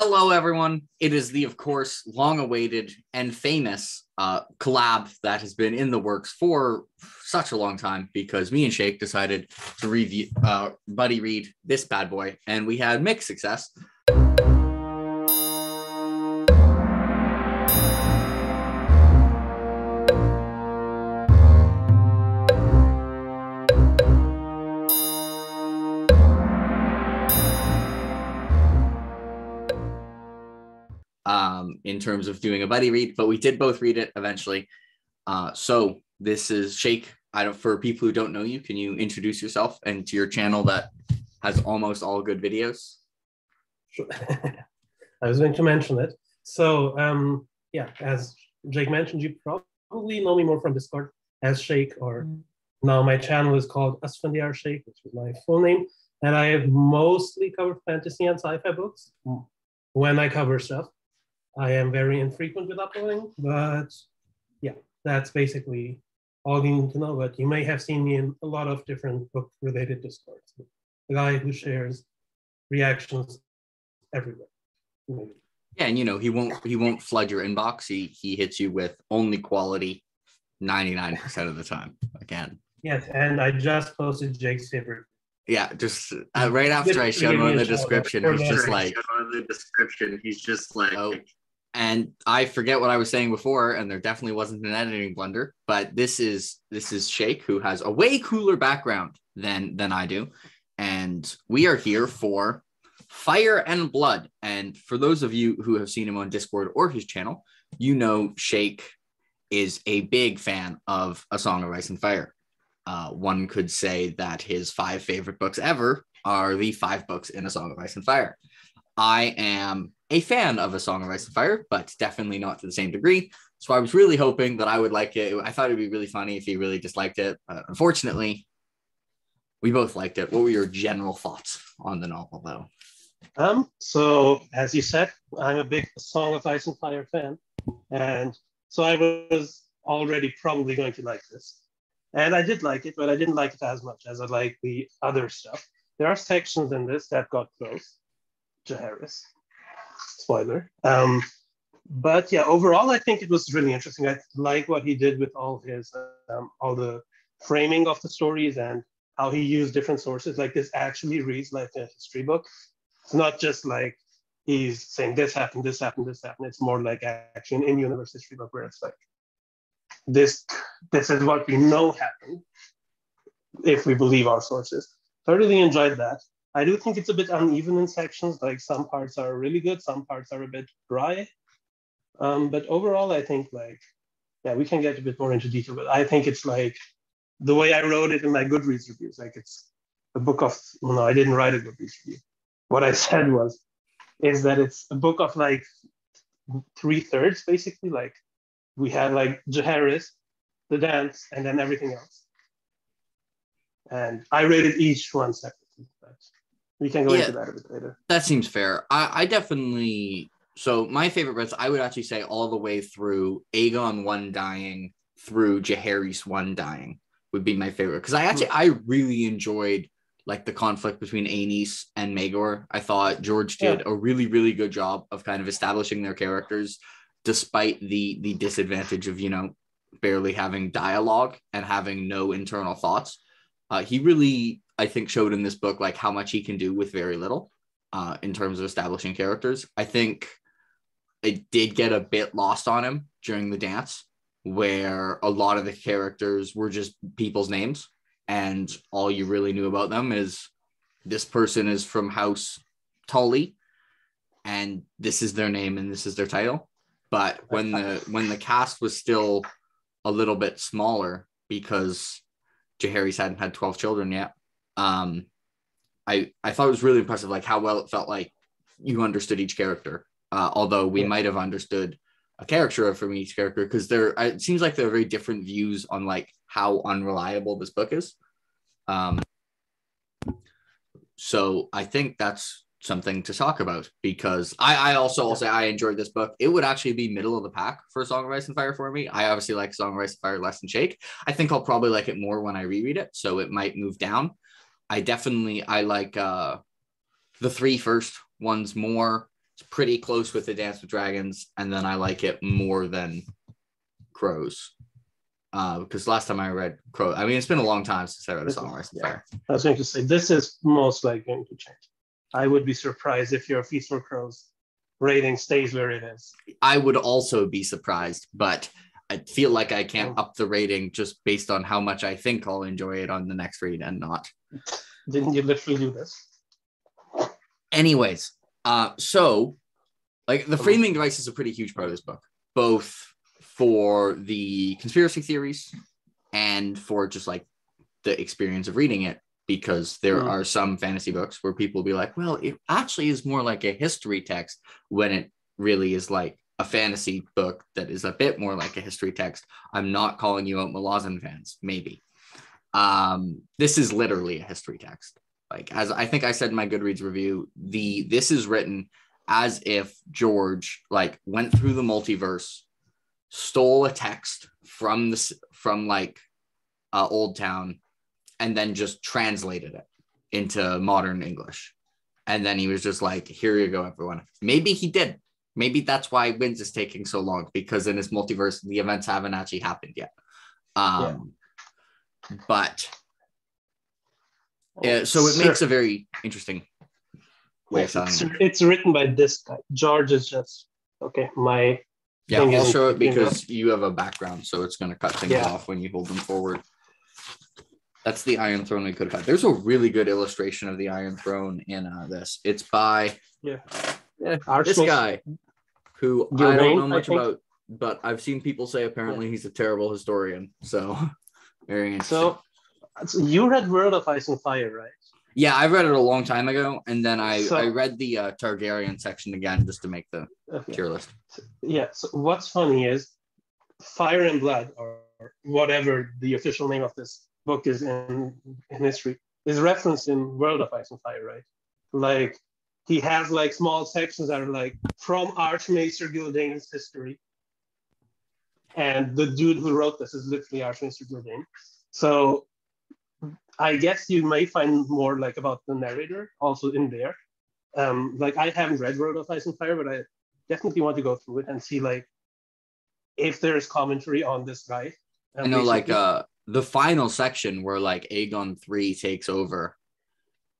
Hello, everyone. It is the, of course, long-awaited and famous collab that has been in the works for such a long time because me and Sheikh decided to review, buddy read this bad boy, and we had mixed success. In terms of doing a buddy read, but we did both read it eventually. So this is Sheikh. For people who don't know you, can you introduce yourself and to your channel that has almost all good videos? Sure. I was going to mention it. So yeah, as Jake mentioned, you probably know me more from Discord as Sheikh, or now my channel is called Sheikh, which is my full name. And I have mostly covered fantasy and sci-fi books when I cover stuff. I am very infrequent with uploading, but yeah, that's basically all you need to know. But you may have seen me in a lot of different book-related Discords. The guy who shares reactions everywhere. Maybe. Yeah, and he won't flood your inbox. He hits you with only quality 99% of the time. Again. Yes, and I just posted Jake's favorite. Yeah, just right after I showed him the description, he's just like, oh. And I forget what I was saying before, and there definitely wasn't an editing blunder, but this is Sheikh, who has a way cooler background than I do. And we are here for Fire and Blood. And for those of you who have seen him on Discord or his channel, Sheikh is a big fan of A Song of Ice and Fire. One could say that his 5 favorite books ever are the 5 books in A Song of Ice and Fire. I am a fan of A Song of Ice and Fire, but definitely not to the same degree. So I was really hoping that I would like it. I thought it'd be really funny if he really disliked it. Unfortunately, we both liked it. What were your general thoughts on the novel, though? So as you said, I'm a big Song of Ice and Fire fan. And so I was already probably going to like this. And I did like it, but I didn't like it as much as I like the other stuff. There are sections in this that got close. Jaehaerys. Spoiler. But yeah, overall, I think it was really interesting. I like what he did with all his, all the framing of the stories and how he used different sources. Like this actually reads like a history book. It's not just like he's saying this happened, this happened, this happened. It's more like actually an in-universe history book where it's like, this is what we know happened if we believe our sources. So I really enjoyed that. I do think it's a bit uneven in sections, like some parts are really good, some parts are a bit dry. But overall, I think we can get a bit more into detail, but I think it's like the way I wrote it in my Goodreads reviews, like it's a book of, no, I didn't write a Goodreads review. What I said is that it's a book of like 3/3, basically. Like we had like Jaehaerys, the dance, and then everything else. And I rated each one separately, but we can go into that a bit later. That seems fair. I definitely, so my favorite bits, I would actually say all the way through Aegon 1 dying through Jaehaerys 1 dying would be my favorite. Because I really enjoyed like the conflict between Aenys and Maegor. I thought George did a really, really good job of kind of establishing their characters, despite the disadvantage of, barely having dialogue and having no internal thoughts. He really, I think, showed in this book like how much he can do with very little in terms of establishing characters. I think it did get a bit lost on him during the dance, where a lot of the characters were just people's names, and all you really knew about them is this person is from House Tully, and this is their name and this is their title. But when the cast was still a little bit smaller because Jaehaerys hadn't had 12 children yet, I thought it was really impressive, like how well it felt like you understood each character. Although we might have understood a character from each character, because it seems like there are very different views on like how unreliable this book is. So I think that's something to talk about, because I also will say I enjoyed this book. It would actually be middle of the pack for Song of Ice and Fire for me. I obviously like Song of Ice and Fire less than Sheikh. I think I'll probably like it more when I reread it, so it might move down. I like the 3 first ones more. It's pretty close with the Dance with Dragons, and then I like it more than Crows. Because last time I read Crow, I mean, it's been a long time since I read A Song of Ice and Fire. I was going to say, this is most likely going to change. I would be surprised if your Feast for Crows rating stays where it is. I would also be surprised, but I feel like I can't up the rating just based on how much I think I'll enjoy it on the next read and not. Didn't you literally do this? Anyways, so like the framing device is a pretty huge part of this book, both for the conspiracy theories and for just like the experience of reading it, because there are some fantasy books where people will be like, well, it actually is more like a history text when it really is like a fantasy book that is a bit more like a history text. I'm not calling you out, Malazan fans, maybe. This is literally a history text. Like, as I think I said in my Goodreads review, this is written as if George like went through the multiverse, stole a text from Old Town, and then just translated it into modern English. And then he was just like, here you go, everyone. Maybe he did. Maybe that's why Winds is taking so long, because in his multiverse, the events haven't actually happened yet. But so it makes a very interesting way of selling it. It's written by this guy. George is just, okay, my... Yeah, I'll show it because you have a background, so it's going to cut things off when you hold them forward. That's the Iron Throne we could have had. There's a really good illustration of the Iron Throne in this. It's by this guy, who I don't know much about, but I've seen people say apparently he's a terrible historian. So, very interesting. So you read World of Ice and Fire, right? Yeah, I read it a long time ago, and then I read the Targaryen section again just to make the tier list. Yeah, so what's funny is Fire and Blood, or whatever the official name of this book is in history, is referenced in World of Ice and Fire, right? Like, he has like small sections that are like from Archmaester Gildane's history. And the dude who wrote this is literally Archmaester Gildane. So I guess you may find more like about the narrator also in there. Like, I haven't read World of Ice and Fire, but I definitely want to go through it and see like if there's commentary on this guy. I know, like the final section where like Aegon 3 takes over,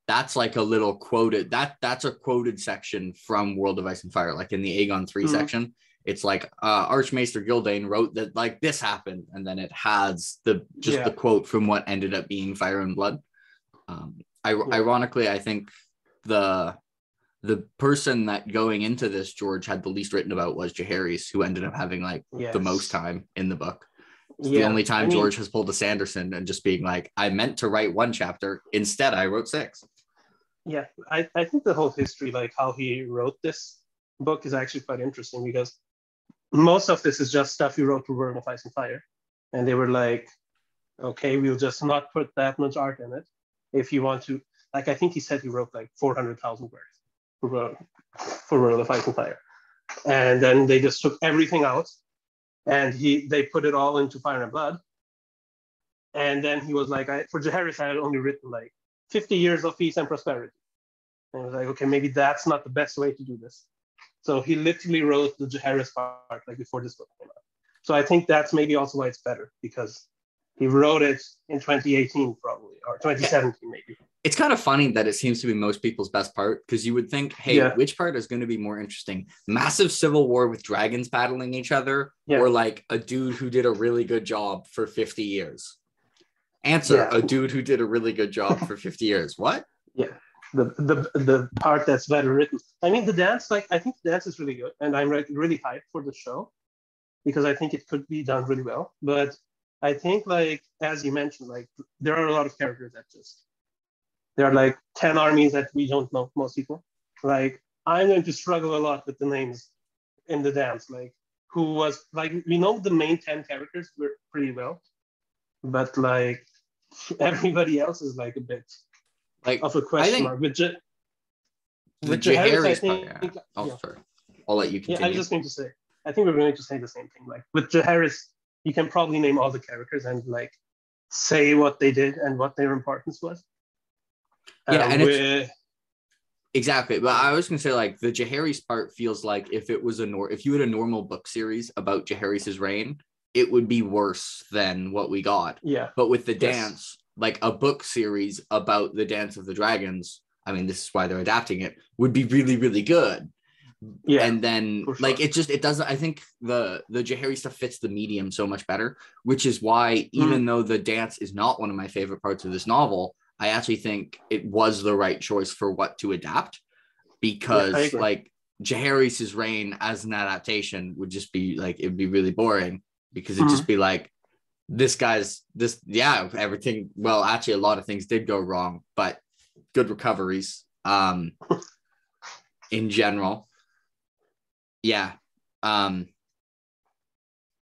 that's like a little quoted, that's a quoted section from World of Ice and Fire. Like in the Aegon 3 section, it's like Archmaester Gildane wrote that like this happened, and then it has the quote from what ended up being Fire and Blood. Ironically, I think the person that going into this George had the least written about was Jaehaerys, who ended up having like the most time in the book. It's the only time George has pulled a Sanderson and just being like, I meant to write 1 chapter, instead I wrote 6. Yeah, I think the whole history, like how he wrote this book, is actually quite interesting, because most of this is just stuff he wrote for World of Ice and Fire. And they were like, okay, we'll just not put that much art in it. If you want to, like, I think he said he wrote like 400,000 words for World of Ice and Fire. And then they just took everything out, and they put it all into Fire and Blood. And then he was like, for Jaehaerys, I had only written like 50 years of peace and prosperity. And I was like, okay, maybe that's not the best way to do this. So he literally wrote the Jaehaerys part like before this book came out. So I think that's maybe also why it's better, because he wrote it in 2018 probably, or 2017 maybe. It's kind of funny that it seems to be most people's best part, because you would think, hey, which part is going to be more interesting? Massive civil war with dragons battling each other, or like a dude who did a really good job for 50 years? Answer, a dude who did a really good job for 50 years. What? Yeah. The part that's better written. I mean, the dance, like, I think the dance is really good, and I'm really hyped for the show, because I think it could be done really well. But I think, like, as you mentioned, like, there are a lot of characters that there are like 10 armies that we don't know, most people. Like, I'm going to struggle a lot with the names in the dance. Like, who was, like, we know the main 10 characters were pretty well, but like, everybody else is like a bit like of a question mark. With Jaehaerys, I think. Sorry. I'll let you continue. Yeah, I was just going to say, I think we're going to say the same thing. Like, with Jaehaerys, you can probably name all the characters and like say what they did and what their importance was. Yeah, and Exactly. But I was gonna say like the Jaehaerys part feels like if it was if you had a normal book series about Jaehaerys' reign, it would be worse than what we got. Yeah. But with the Yes. dance, like a book series about the Dance of the Dragons, I mean, this is why they're adapting it, would be really, really good. Yeah. And then for sure. like it doesn't, I think the Jaehaerys stuff fits the medium so much better, which is why even though the dance is not one of my favorite parts of this novel, I actually think it was the right choice for what to adapt, because like Jaehaerys' reign as an adaptation would just be like, it'd be really boring, because it'd just be like, everything. Well, actually, a lot of things did go wrong, but good recoveries in general. Yeah.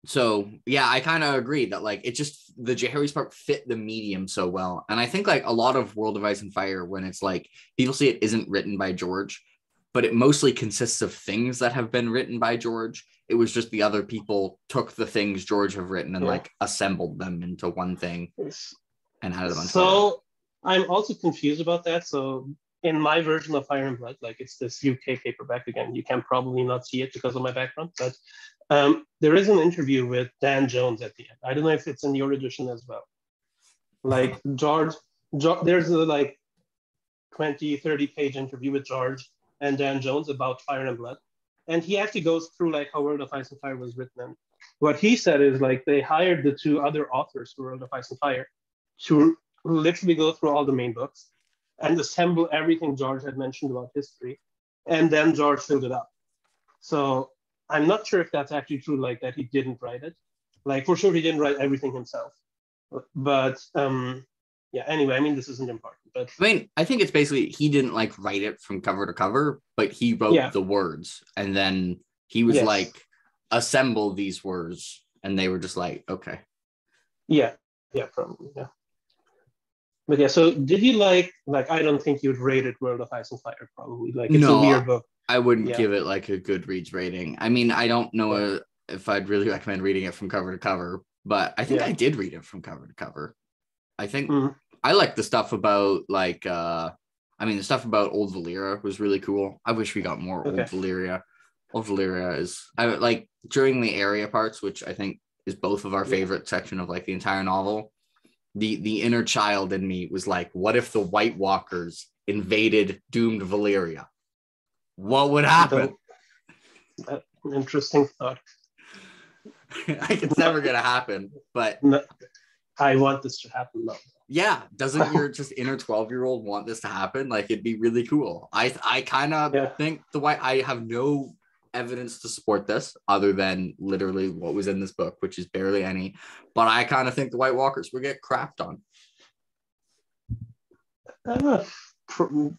So yeah, I kind of agree that like it just the Jaehaerys part fit the medium so well. And I think like a lot of World of Ice and Fire, when it's like people see it isn't written by George, but it mostly consists of things that have been written by George. It was just the other people took the things George have written and like assembled them into one thing and added them on. So I'm also confused about that. So in my version of Fire and Blood, like it's this UK paperback again. You can probably not see it because of my background, but there is an interview with Dan Jones at the end. I don't know if it's in your edition as well. Like George there's a like 20, 30 page interview with George and Dan Jones about Fire and Blood. And he actually goes through like how World of Ice and Fire was written. And what he said is like they hired the two other authors for World of Ice and Fire to literally go through all the main books and assemble everything George had mentioned about history. And then George filled it up. So I'm not sure if that's actually true, like that he didn't write it. Like for sure he didn't write everything himself. But yeah, anyway, I mean, this isn't important. But I mean, I think it's basically he didn't like write it from cover to cover, but he wrote the words, and then he was like, assemble these words, and they were just like, okay. Yeah, probably, yeah. But yeah, so did you like I don't think you'd rate it World of Ice and Fire, probably. Like it's a weird book. I wouldn't give it like a Goodreads rating. I mean, I don't know if I'd really recommend reading it from cover to cover, but I think I did read it from cover to cover. I think I like the stuff about like I mean the stuff about Old Valyria was really cool. I wish we got more Old Valyria. Old Valyria is I like during the area parts, which I think is both of our favorite section of like the entire novel. The inner child in me was like, what if the White Walkers invaded doomed Valyria? What would happen? Interesting thought. Like it's never gonna happen, but I want this to happen though. Yeah, doesn't your just inner 12-year-old want this to happen? Like it'd be really cool. I kind of think I have no evidence to support this other than literally what was in this book, which is barely any, but I kind of think the White Walkers would get crapped on.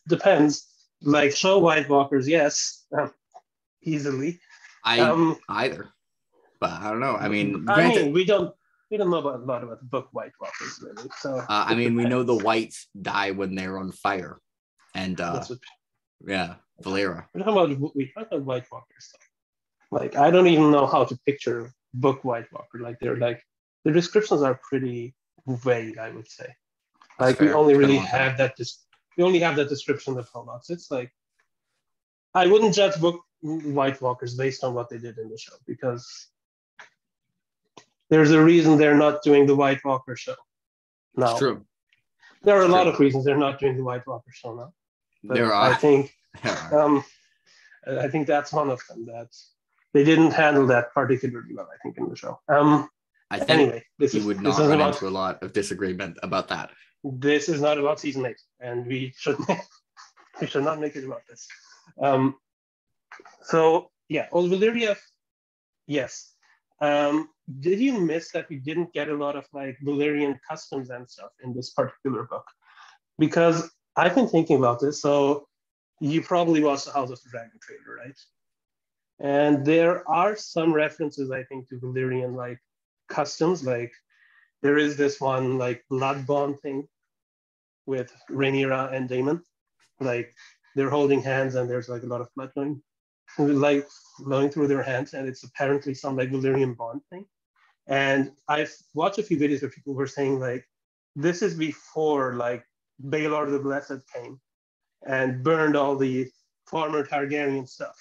Depends. Like show White Walkers, yes, easily. Either, but I don't know. I mean, we don't know about a lot about the book White Walkers, really. So I mean, we know the whites die when they're on fire, and Valyria. We're talking about White Walkers. So. Like I don't even know how to picture book White Walker. Like the descriptions are pretty vague, I would say. Like we only really have that. We only have that description in the prologues. It's like I wouldn't judge book White Walkers based on what they did in the show, because there's a reason they're not doing the White Walker show now. It's true. There are a lot of reasons they're not doing the White Walker show now. But there are. I think that's one of them, that they didn't handle that particularly well, I think, in the show. I think you would not run into a lot of disagreement about that. This is not about season 8, and we should not make it about this. So yeah, Old Valyria, yes. Did you miss that we didn't get a lot of like Valyrian customs and stuff in this particular book? Because I've been thinking about this. So you probably watched the House of the Dragon trailer, right? And there are some references, I think, to Valyrian like customs. Like there is this one like blood bond thing with Rhaenyra and Daemon. Like they're holding hands and there's like a lot of blood flowing through their hands, and it's apparently some like Valyrian bond thing. And I've watched a few videos where people were saying like this is before like Baelor the Blessed came, and burned all the former Targaryen stuff,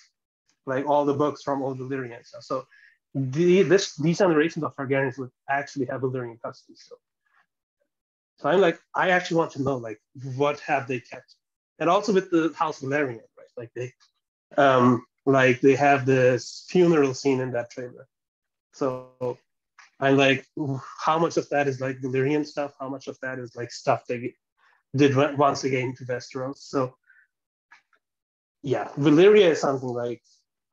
like all the books from old Valyrian stuff. So these generations of Targaryens would actually have Valyrian customs still. So I'm like, I actually want to know, like, what have they kept? And also with the House Valerian, right? Like they have this funeral scene in that trailer. So I'm like, how much of that is like Valyrian stuff? How much of that is like stuff they did once again to Westeros? So yeah, Valyria is something like,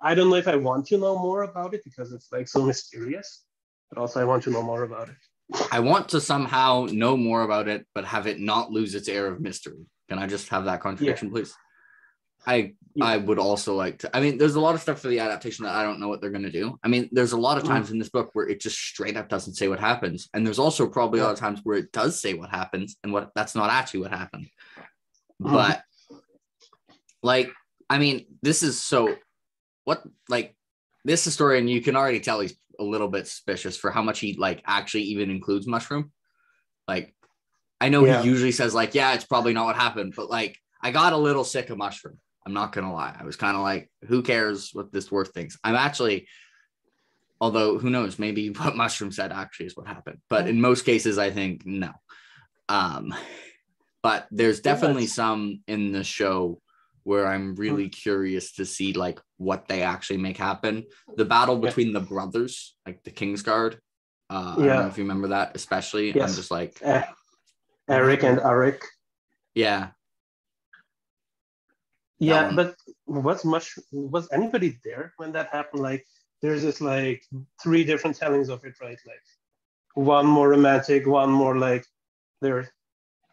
I don't know if I want to know more about it because it's like so mysterious, but also I want to know more about it. I want to somehow know more about it, but have it not lose its air of mystery. Can I just have that contradiction, please? I would also like to. I mean, there's a lot of stuff for the adaptation that I don't know what they're going to do. I mean, there's a lot of times in this book where it just straight up doesn't say what happens. And there's also probably a lot of times where it does say what happens and what that's not actually what happened. But like, I mean, this is so what like this historian, you can already tell he's a little bit suspicious for how much he like actually even includes mushroom. Like, I know he usually says like, yeah, it's probably not what happened, but like I got a little sick of mushroom. I'm not gonna lie. I was kind of like, who cares what this dwarf thinks? I'm actually, although who knows, maybe what mushroom said actually is what happened. But in most cases, I think no. But there's definitely some in the show where I'm really curious to see like what they actually make happen. The battle between the brothers, like the Kingsguard. I don't know if you remember that, especially. Yes. I'm just like Eric and Arik. Yeah. Yeah, but was anybody there when that happened? Like, there's just like 3 different tellings of it, right? Like, one more romantic, one more like they're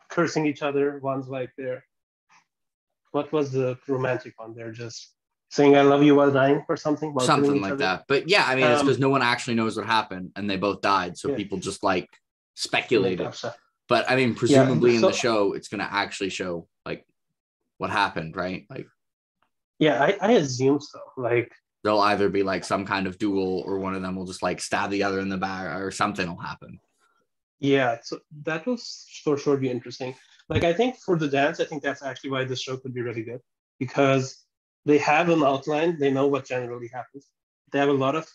cursing each other. One's like they're. What was the romantic one? They're just saying "I love you" while dying or something. Something like that. But yeah, I mean, it's because no one actually knows what happened, and they both died, so people just like speculated. But I mean, presumably in the show, it's going to actually show like what happened, right? Like, yeah, I assume so. Like, they'll either be like some kind of duel, or one of them will just like stab the other in the back, or something will happen. Yeah, so that will for sure be interesting. Like, I think for the dance, I think that's actually why this show could be really good, because they have an outline, they know what generally happens. They have a lot of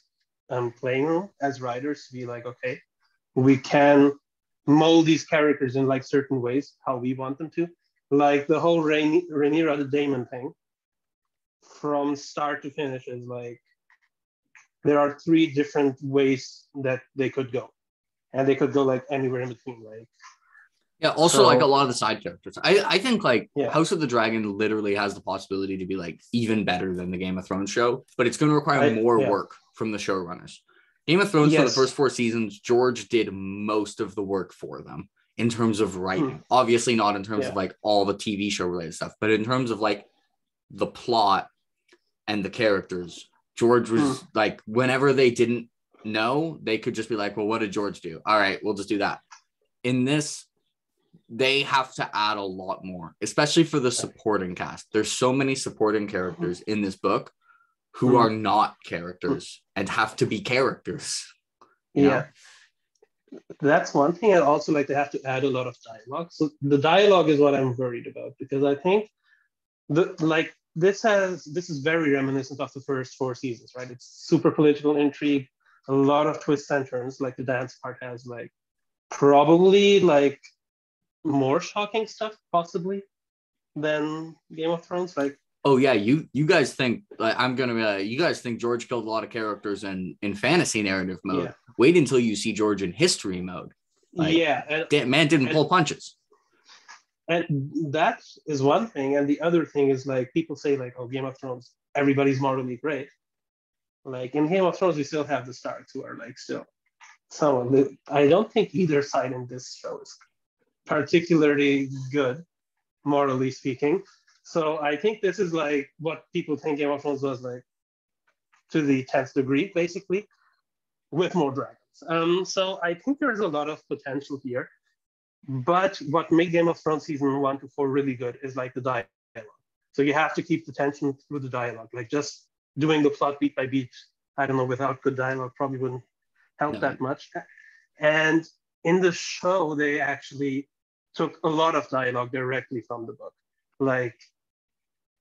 playing room as writers to be like, okay, we can mold these characters in like certain ways, how we want them to. Like the whole Rhaenyra the Daemon thing, from start to finish is like, there are 3 different ways that they could go. And they could go like anywhere in between, like. Yeah, also like a lot of the side characters. I think like House of the Dragon literally has the possibility to be like even better than the Game of Thrones show, but it's going to require more work from the showrunners. Game of Thrones for the first 4 seasons, George did most of the work for them in terms of writing. Obviously not in terms of like all the TV show related stuff, but in terms of like the plot and the characters, George was like, whenever they didn't know, they could just be like, well, what did George do? All right, we'll just do that. In this, they have to add a lot more, especially for the supporting cast. There's so many supporting characters in this book who are not characters and have to be characters. You know? That's one thing. And also, like, they have to add a lot of dialogue. So the dialogue is what I'm worried about, because I think this is very reminiscent of the first 4 seasons, right? It's super political intrigue, a lot of twists and turns. Like the dance part has like probably like more shocking stuff possibly than Game of Thrones. Like, oh yeah, you guys think like you guys think George killed a lot of characters in fantasy narrative mode. Yeah. Wait until you see George in history mode. Like, man didn't pull punches. And that is one thing. And the other thing is like, people say like, oh, Game of Thrones, everybody's morally great. Like in Game of Thrones, we still have the Starks who are like still someone. I don't think either side in this show is particularly good, morally speaking. So I think this is like what people think Game of Thrones was like to the 10th degree, basically, with more dragons. So I think there's a lot of potential here. But what made Game of Thrones season 1 to 4 really good is like the dialogue. So you have to keep the tension through the dialogue. Like just doing the plot beat by beat, I don't know, without good dialogue probably wouldn't help that much. And in the show, they actually took a lot of dialogue directly from the book. Like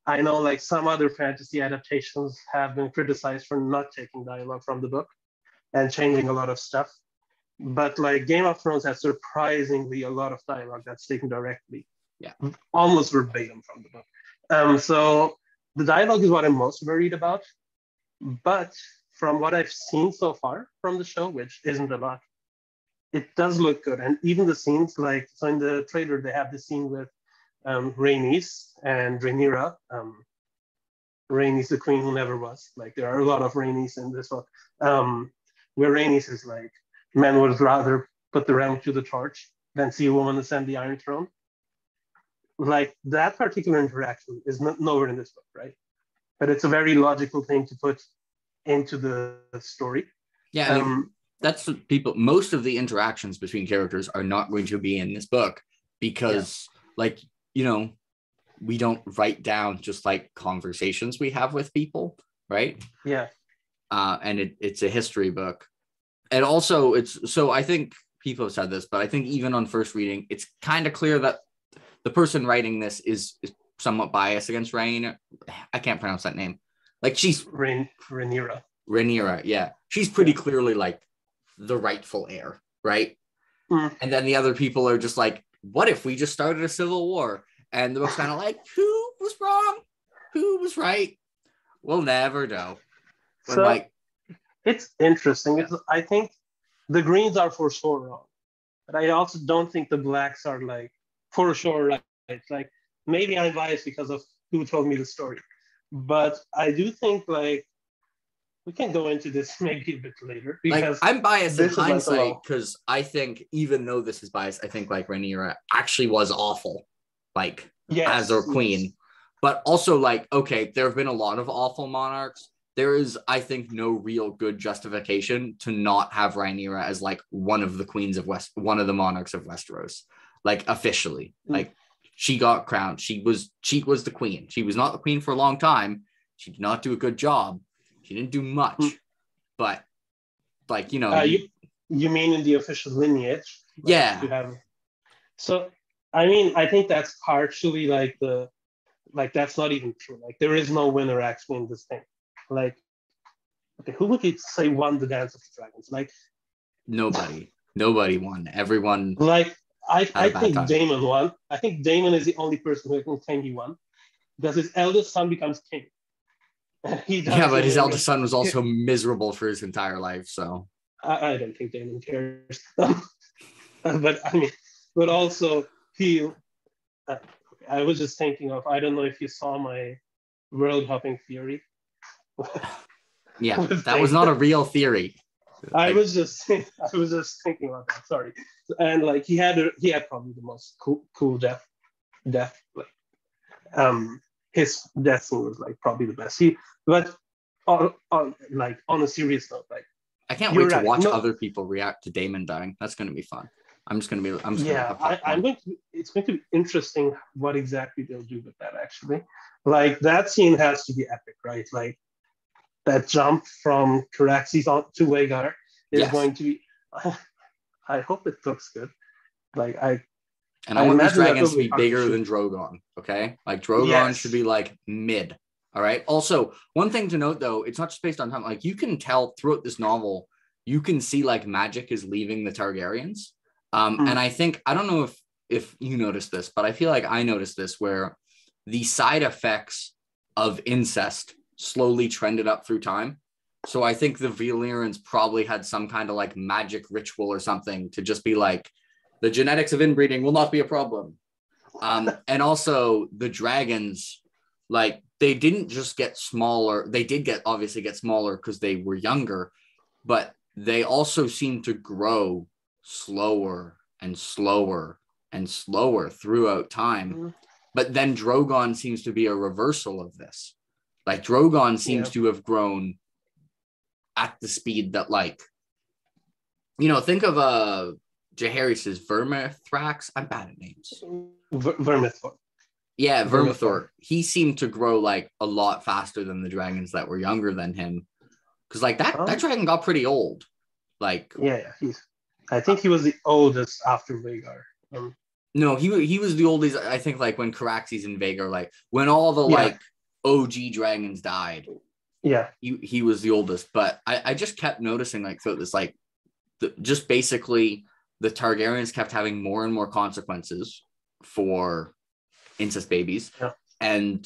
I know like some other fantasy adaptations have been criticized for not taking dialogue from the book and changing a lot of stuff. But like Game of Thrones has surprisingly a lot of dialogue that's taken directly, Yeah. almost verbatim from the book. So the dialogue is what I'm most worried about. But from what I've seen so far from the show, which isn't a lot, it does look good. And even the scenes, like, so in the trailer, they have the scene with Rhaenys and Rhaenyra. Rhaenys, the queen who never was. Like, there are a lot of Rhaenys in this book, where Rhaenys is like, men would rather put the ram to the torch than see a woman ascend the Iron Throne. Like, that particular interaction is nowhere in this book, right? But it's a very logical thing to put into the story. Yeah, I mean, that's what people, most of the interactions between characters are not going to be in this book because, like, you know, we don't write down just like conversations we have with people, right? Yeah. And it's a history book. And also so I think people have said this, but I think even on first reading, it's kind of clear that the person writing this is somewhat biased against Rhaenyra. I can't pronounce that name. Like, she's Rhaenyra. Rhaenyra, yeah. She's pretty clearly like the rightful heir, right? Mm. And then the other people are just like, what if we just started a civil war? And the book's kind of like, who was wrong? Who was right? We'll never know. When, so like, it's interesting. I think the greens are for sure wrong. But I also don't think the blacks are like for sure right. Like, maybe I'm biased because of who told me the story. But I do think like we can go into this maybe a bit later because like, I'm biased in hindsight because I think even though this is biased, I think like Rhaenyra actually was awful, like as our queen. But also like, okay, there have been a lot of awful monarchs. There is, I think, no real good justification to not have Rhaenyra as like one of the queens of one of the monarchs of Westeros, like officially. Like, she got crowned. She was the queen. She was not the queen for a long time. She did not do a good job. She didn't do much, but like, you know, you mean in the official lineage? Like, yeah. So, I mean, I think that's partially like that's not even true. Like, there is no winner actually in this thing. Like, okay, who would you say won the Dance of the Dragons? Like, nobody won. Everyone. Like, I think Daemon won. I think Daemon is the only person who can claim he won because his eldest son becomes king. Yeah, but his eldest son was also miserable for his entire life, so I don't think Daemon cares. But I mean, but also he. I was just thinking of. I don't know if you saw my world hopping theory. Yeah, that was not a real theory. I was just thinking about that. Sorry, and like he had probably the most cool death. Like, his death scene was like probably the best. But on a serious note, like, I can't wait to watch other people react to Daemon dying. That's going to be fun. It's going to be interesting what exactly they'll do with that. Actually, like, that scene has to be epic, right? Like, that jump from Caraxes to Vhagar is going to be. I hope it looks good. Like, I want these dragons to be bigger than Drogon. Okay, like Drogon should be like mid. All right. Also, one thing to note though, it's not just based on time. Like, you can tell throughout this novel, you can see like magic is leaving the Targaryens. And I think, I don't know if you noticed this, but I feel like I noticed this where the side effects of incest slowly trended up through time. So I think the Valyrians probably had some kind of like magic ritual or something to just be like, the genetics of inbreeding will not be a problem. And also the dragons, like, they didn't just get smaller. They did obviously get smaller because they were younger, but they also seemed to grow slower and slower and slower throughout time. But then Drogon seems to be a reversal of this. Like, Drogon seems to have grown at the speed that, like, you know, think of Jaehaerys' Vermithrax. I'm bad at names. Vermithor. Yeah, Vermithor. He seemed to grow like a lot faster than the dragons that were younger than him. Because like that dragon got pretty old. Like, I think he was the oldest after Vhagar. No, he was the oldest. I think like when Caraxes and Vhagar, like when all the like OG dragons died. Yeah. He was the oldest, but I just kept noticing like throughout this, like just basically the Targaryens kept having more and more consequences for incest babies, Yeah. and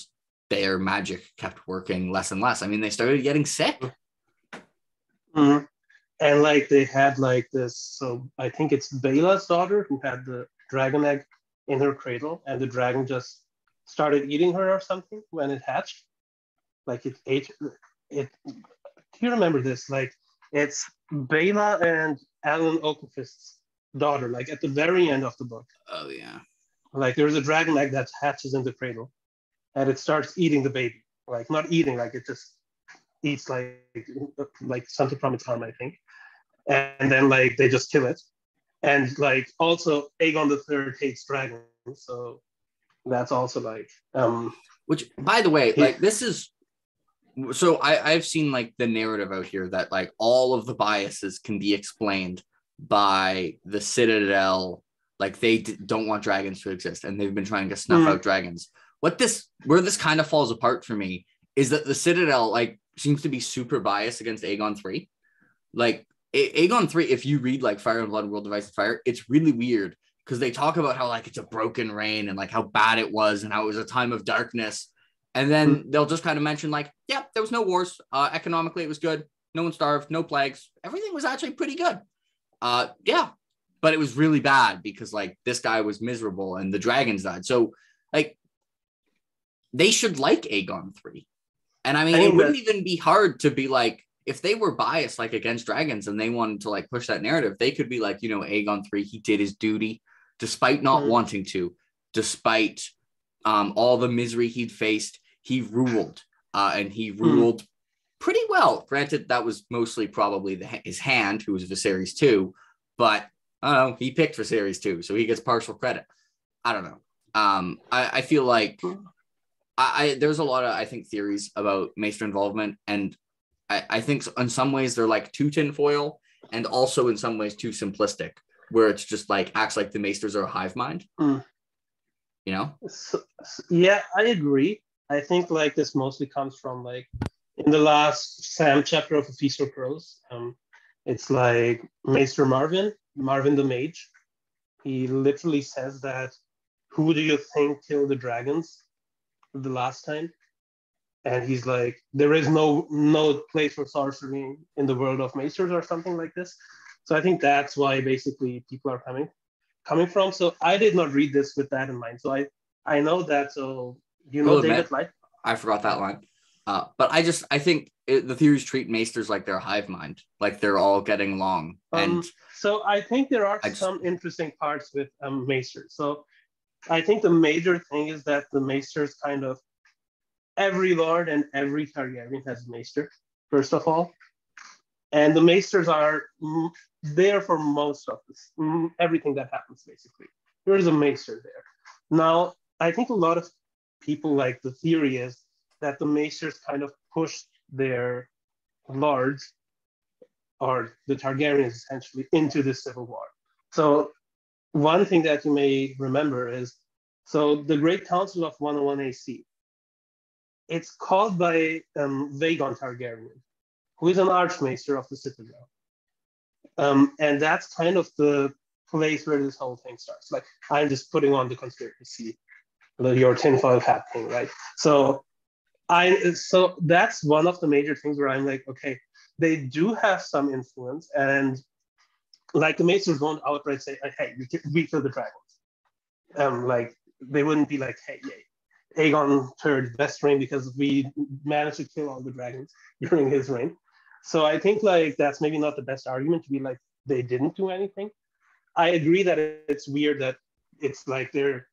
their magic kept working less and less. I mean, they started getting sick. Mm-hmm. And like they had like this, so I think it's Bela's daughter who had the dragon egg in her cradle, and the dragon just started eating her or something when it hatched. Like it ate it. Do you remember this? Like it's Bela and Alan Oakenfist's daughter, like at the very end of the book. Oh yeah. Like there's a dragon egg that hatches in the cradle, and it starts eating the baby. Like not eating, like it just eats like something from its arm, I think. And then like they just kill it. And like also Aegon the Third hates dragons, so that's also like which by the way, like this is so I've seen like the narrative out here that like all of the biases can be explained by the Citadel. Like they don't want dragons to exist, and they've been trying to snuff out dragons. Where this kind of falls apart for me is that the Citadel like seems to be super biased against Aegon 3. Like Aegon 3, if you read like Fire and Blood, World of Ice and Fire, it's really weird because they talk about how like it's a broken reign and like how bad it was and how it was a time of darkness. And then they'll just kind of mention like, yeah, there was no wars. Economically, it was good. No one starved, no plagues. Everything was actually pretty good. Yeah, but it was really bad because like this guy was miserable and the dragons died. So like they should like Aegon 3. And I mean, it wouldn't even be hard to be like, if they were biased like against dragons and they wanted to like push that narrative, they could be like, you know, Aegon 3, he did his duty despite not wanting to, despite all the misery he'd faced. He ruled and he ruled pretty well. Granted, that was mostly probably his hand, who was Viserys too, but I don't know, he picked Viserys too, so he gets partial credit. I don't know. I feel like there's a lot of, I think, theories about Maester involvement, and I think in some ways they're like too tinfoil, and also in some ways too simplistic, where it's just like acts like the Maesters are a hive mind. You know? Yeah, I agree. I think like this mostly comes from like in the last Sam chapter of A Feast for Crows. It's like Maester Marvin the Mage. He literally says that, who do you think killed the dragons the last time? And he's like, there is no place for sorcery in the world of Maesters or something like this. So I think that's why basically people are coming from. So I did not read this with that in mind. So I know that. So you know David Light. I forgot that line. But I think the theories treat Maesters like they're a hive mind, like they're all getting along. And so I think there are some interesting parts with Maesters. So I think the major thing is that the Maesters kind of, every lord and every Targaryen has a Maester, first of all. And the Maesters are there for most of this, everything that happens, basically. There is a Maester there. Now, I think a lot of people, like, the theory is that the Maesters kind of pushed their lords, or the Targaryens essentially, into the civil war. So one thing that you may remember is, so the Great Council of 101 AC, it's called by Vaegon Targaryen, who is an Archmaester of the Citadel. And that's kind of the place where this whole thing starts. Like, I'm just putting on the conspiracy, your tinfoil hat thing, right? So that's one of the major things where I'm like, okay, they do have some influence, and like the Maesters won't outright say, hey, we kill the dragons. Like they wouldn't be like, hey, Aegon III best reign because we managed to kill all the dragons during his reign. So I think like that's maybe not the best argument to be like they didn't do anything. I agree that it's weird that it's like they're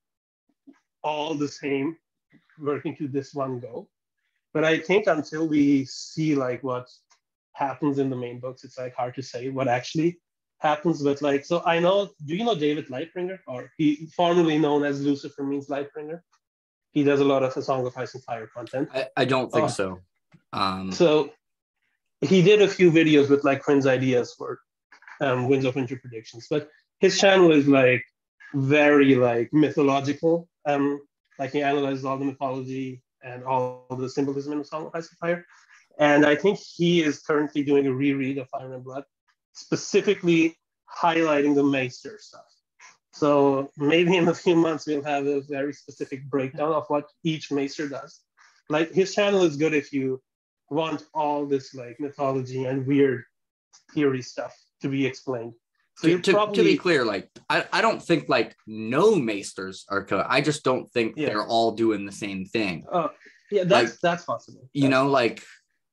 all the same working to this one goal. But I think until we see like what happens in the main books, it's like hard to say what actually happens. But like, so I know, do you know David Lightbringer? Or he formerly known as Lucifer means Lightbringer? He does a lot of A Song of Ice and Fire content. I don't think so. So he did a few videos with like Quinn's ideas for Winds of Winter predictions, but his channel is like very like mythological. Like he analyzes all the mythology and all the symbolism in Song of Ice and Fire. And I think he is currently doing a reread of Fire and Blood, specifically highlighting the Maester stuff. So maybe in a few months we'll have a very specific breakdown of what each Maester does. Like his channel is good if you want all this like mythology and weird theory stuff to be explained. So to be clear, like I don't think like no Maesters are I just don't think they're all doing the same thing. Yeah, that's possible. You know, like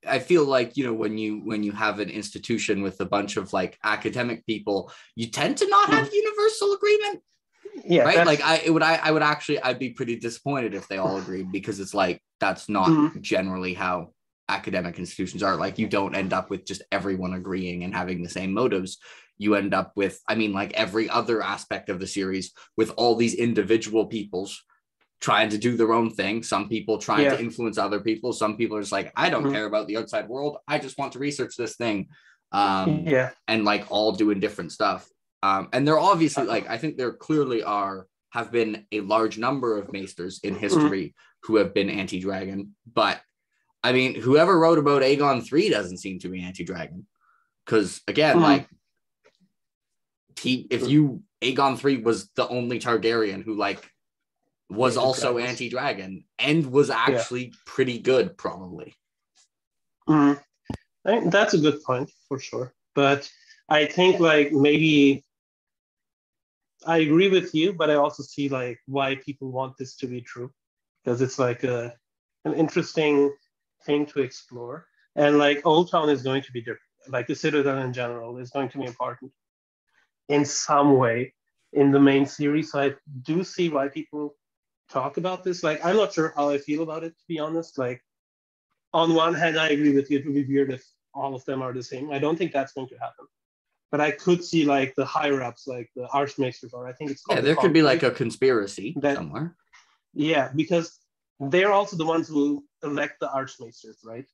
I feel like, you know, when you have an institution with a bunch of like academic people, you tend to not have universal agreement. Yeah, right. Like I'd be pretty disappointed if they all agreed, because it's like that's not generally how academic institutions are. Like you don't end up with just everyone agreeing and having the same motives. You end up with, I mean, like every other aspect of the series, with all these individual peoples trying to do their own thing. Some people trying to influence other people. Some people are just like, I don't care about the outside world. I just want to research this thing. And like all doing different stuff. And they're obviously like, I think there clearly have been a large number of Maesters in history who have been anti-dragon. But I mean, whoever wrote about Aegon 3 doesn't seem to be anti-dragon. Because again, like Aegon 3 was the only Targaryen who like was also anti-dragon and was actually pretty good, probably. I mean, that's a good point for sure. But I think like maybe I agree with you, but I also see like why people want this to be true, because it's like an interesting thing to explore. And like Old Town is going to be different. Like the Citadel in general is going to be important in some way in the main series. So I do see why people talk about this. Like, I'm not sure how I feel about it, to be honest. Like, on one hand, I agree with you. It would be weird if all of them are the same. I don't think that's going to happen. But I could see like the higher ups, like the Archmaesters, or I think it's called. Yeah, there could be like a conspiracy somewhere. Yeah, because they're also the ones who elect the Archmaesters, right?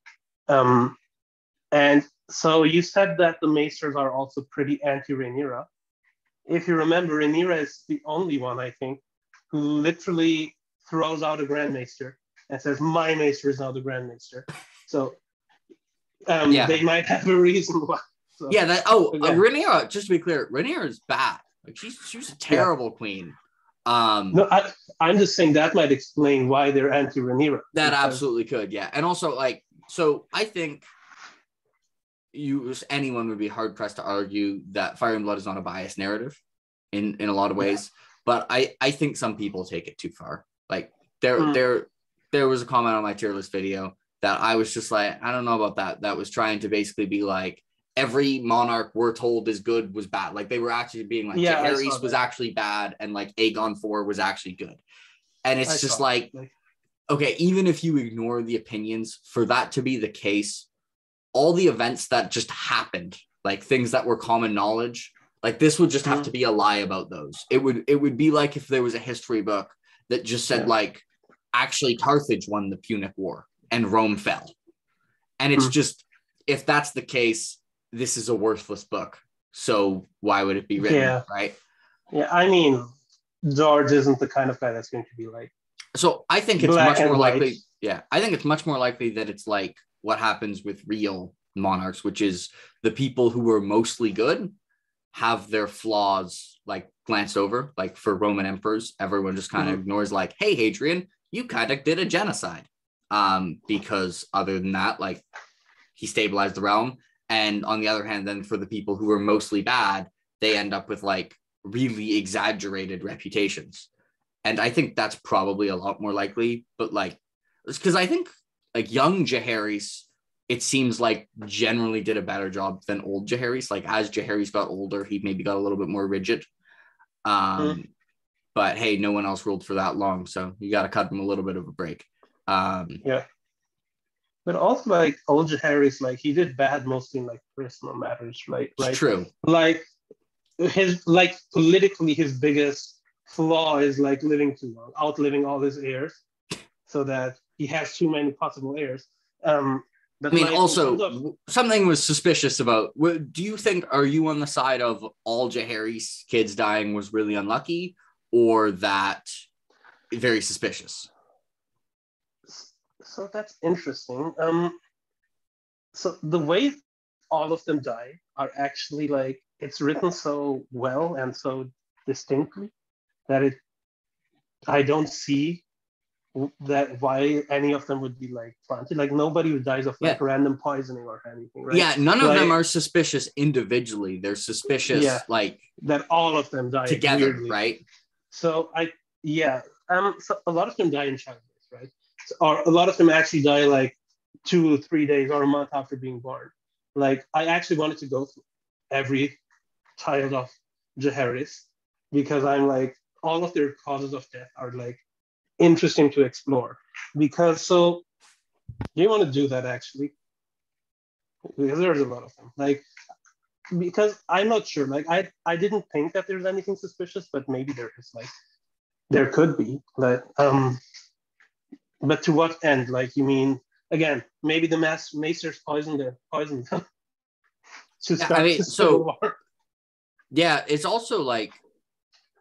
And so you said that the Maesters are also pretty anti-Rhaenyra. If you remember, Rhaenyra is the only one, I think, who literally throws out a Grand Maester and says, my Maester is now the Grand Maester. So they might have a reason why. So, Rhaenyra, just to be clear, Rhaenyra is bad. Like she was a terrible queen. No, I'm just saying that might explain why they're anti-Rhaenyra. That absolutely could, yeah. And also, like, so I think anyone would be hard pressed to argue that Fire and Blood is not a biased narrative in a lot of ways. But I think some people take it too far. Like there was a comment on my tier list video that I was just like, I don't know about that. That was trying to basically be like, every monarch we're told is good was bad. Like they were actually being like, Jaehaerys was actually bad, and like Aegon 4 was actually good. And it's just like, okay, even if you ignore the opinions, for that to be the case, all the events that just happened, like things that were common knowledge, like this would just have to be a lie about those. It would be like if there was a history book that just said like, actually Carthage won the Punic War and Rome fell. And it's just, if that's the case, this is a worthless book. So why would it be written? Right. Yeah. I mean, George isn't the kind of guy that's going to be like. So I think it's much more likely. Yeah. I think it's much more likely that it's like what happens with real monarchs, which is the people who were mostly good have their flaws like glanced over. Like for Roman emperors, everyone just kind of ignores like, hey, Hadrian, you kind of did a genocide. Because other than that, like he stabilized the realm. And on the other hand, then for the people who are mostly bad, they end up with like really exaggerated reputations. And I think that's probably a lot more likely. But like, it's because I think like young Jaehaerys, it seems like generally did a better job than old Jaehaerys. Like as Jaehaerys got older, he maybe got a little bit more rigid. But hey, no one else ruled for that long. So you got to cut him a little bit of a break. But also, like, old Jaehaerys, like, he did bad mostly in, like, personal matters, right? It's true. Like, politically, his biggest flaw is, like, living too long, outliving all his heirs, so that he has too many possible heirs. But I mean, also, something was suspicious about, do you think, are you on the side of all Jaehaerys' kids dying was really unlucky, or that very suspicious? So that's interesting. So the way all of them die are actually like it's written so well and so distinctly that I don't see that why any of them would be like planted. Like nobody who dies of like Yeah. random poisoning or anything, right? Yeah, none of like, them are suspicious individually. They're suspicious like that all of them die together, weirdly. right? So so a lot of them die in childbirth, right? Or a lot of them actually die like 2 or 3 days or a month after being born. Like I actually wanted to go through every child of Jaehaerys because I'm like all of their causes of death are like interesting to explore. Because so do you want to do that actually? Because there's a lot of them. Like because I'm not sure. Like I didn't think that there's anything suspicious, but maybe there is. Like there could be. But to what end? Like you mean again? Maybe the Macers poisoned them to Yeah, I start mean, the civil war. yeah, it's also like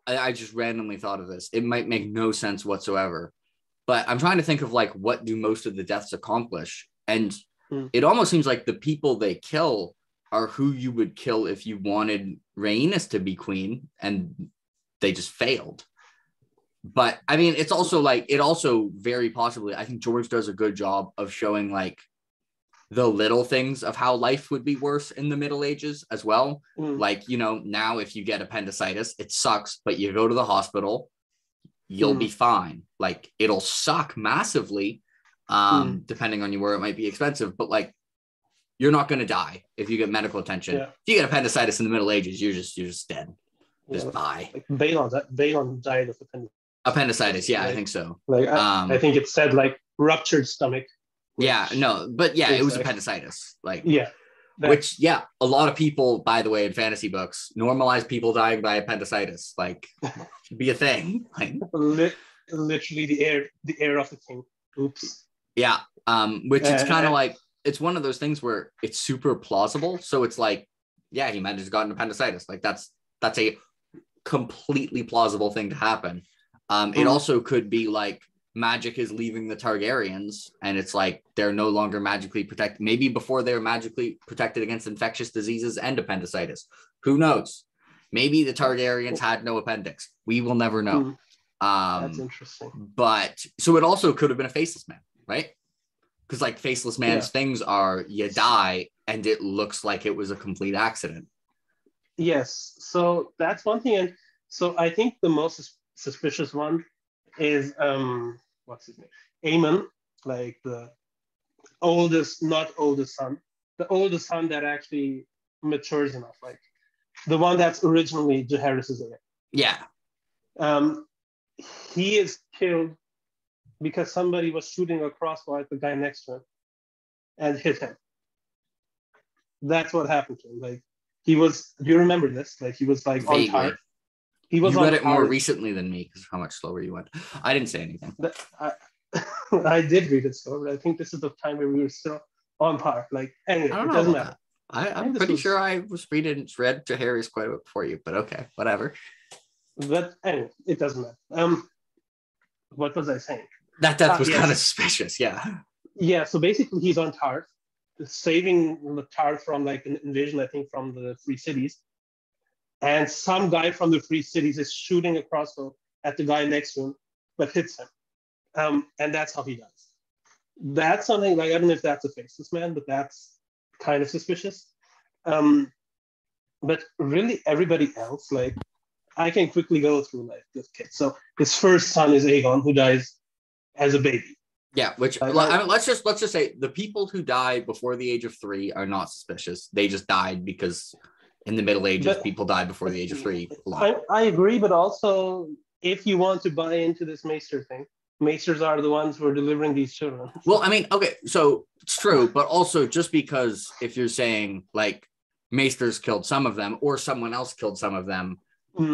I just randomly thought of this. It might make no sense whatsoever, but I'm trying to think of like what do most of the deaths accomplish, and it almost seems like the people they kill are who you would kill if you wanted Rhaenys to be queen, and they just failed. But I mean, it's also like it also very possibly. I think George does a good job of showing like the little things of how life would be worse in the Middle Ages as well. Like, you know, now if you get appendicitis, it sucks, but you go to the hospital, you'll be fine. Like it'll suck massively, depending on you where it might be expensive, but like you're not going to die if you get medical attention. If you get appendicitis in the Middle Ages, you're just dead. Just bye. Like Balon died of appendicitis. Yeah, like, I think so. Like I think it said like ruptured stomach. Yeah, no, but yeah, it was like, appendicitis. Like, yeah. Which, yeah, a lot of people, by the way, in fantasy books, normalize people dying by appendicitis. Like, should be a thing. Like, literally the heir of the king. Oops. Yeah. Which it's kind of like, it's one of those things where it's super plausible. So it's like, yeah, he might have just gotten appendicitis. Like that's a completely plausible thing to happen. It also could be like magic is leaving the Targaryens and it's like they're no longer magically protected. Maybe before they were magically protected against infectious diseases and appendicitis. Who knows? Maybe the Targaryens had no appendix. We will never know. That's interesting. But so it also could have been a faceless man, right? Because like faceless man's things are you die and it looks like it was a complete accident. Yes. So that's one thing. And so I think the most suspicious one is what's his name? Aemon, like the not oldest son, the oldest son that actually matures enough, like the one that's originally Jaehaerys' heir. Yeah. He is killed because somebody was shooting a crossbow at the guy next to him and hit him. That's what happened to him. Like he was. Do you remember this? Like he was like vaguely. On target. He was. You read it more recently than me because of how much slower you went. I didn't say anything. I did read it slower, but I think this is the time where we were still on par. Like anyway, it doesn't matter. I'm pretty sure I read Jaehaerys quite a bit before you, but okay, whatever. But anyway, it doesn't matter. What was I saying? That death was kind of suspicious, yeah. Yeah, so basically he's on Tarth, saving the Tarth from like an invasion, I think, from the Free Cities. And some guy from the Free Cities is shooting a crossbow at the guy next to him, but hits him. And that's how he dies. That's something like, I don't know if that's a faceless man, but that's kind of suspicious. But really everybody else, like, I can quickly go through like this kid. So his first son is Aegon, who dies as a baby. Yeah, which I mean, let's just say the people who die before the age of 3 are not suspicious. They just died because in the Middle Ages, people died before the age of 3. I agree, but also if you want to buy into this Maester thing, Maesters are the ones who are delivering these children. Well, I mean, okay, so it's true, but also just because if you're saying like Maesters killed some of them or someone else killed some of them,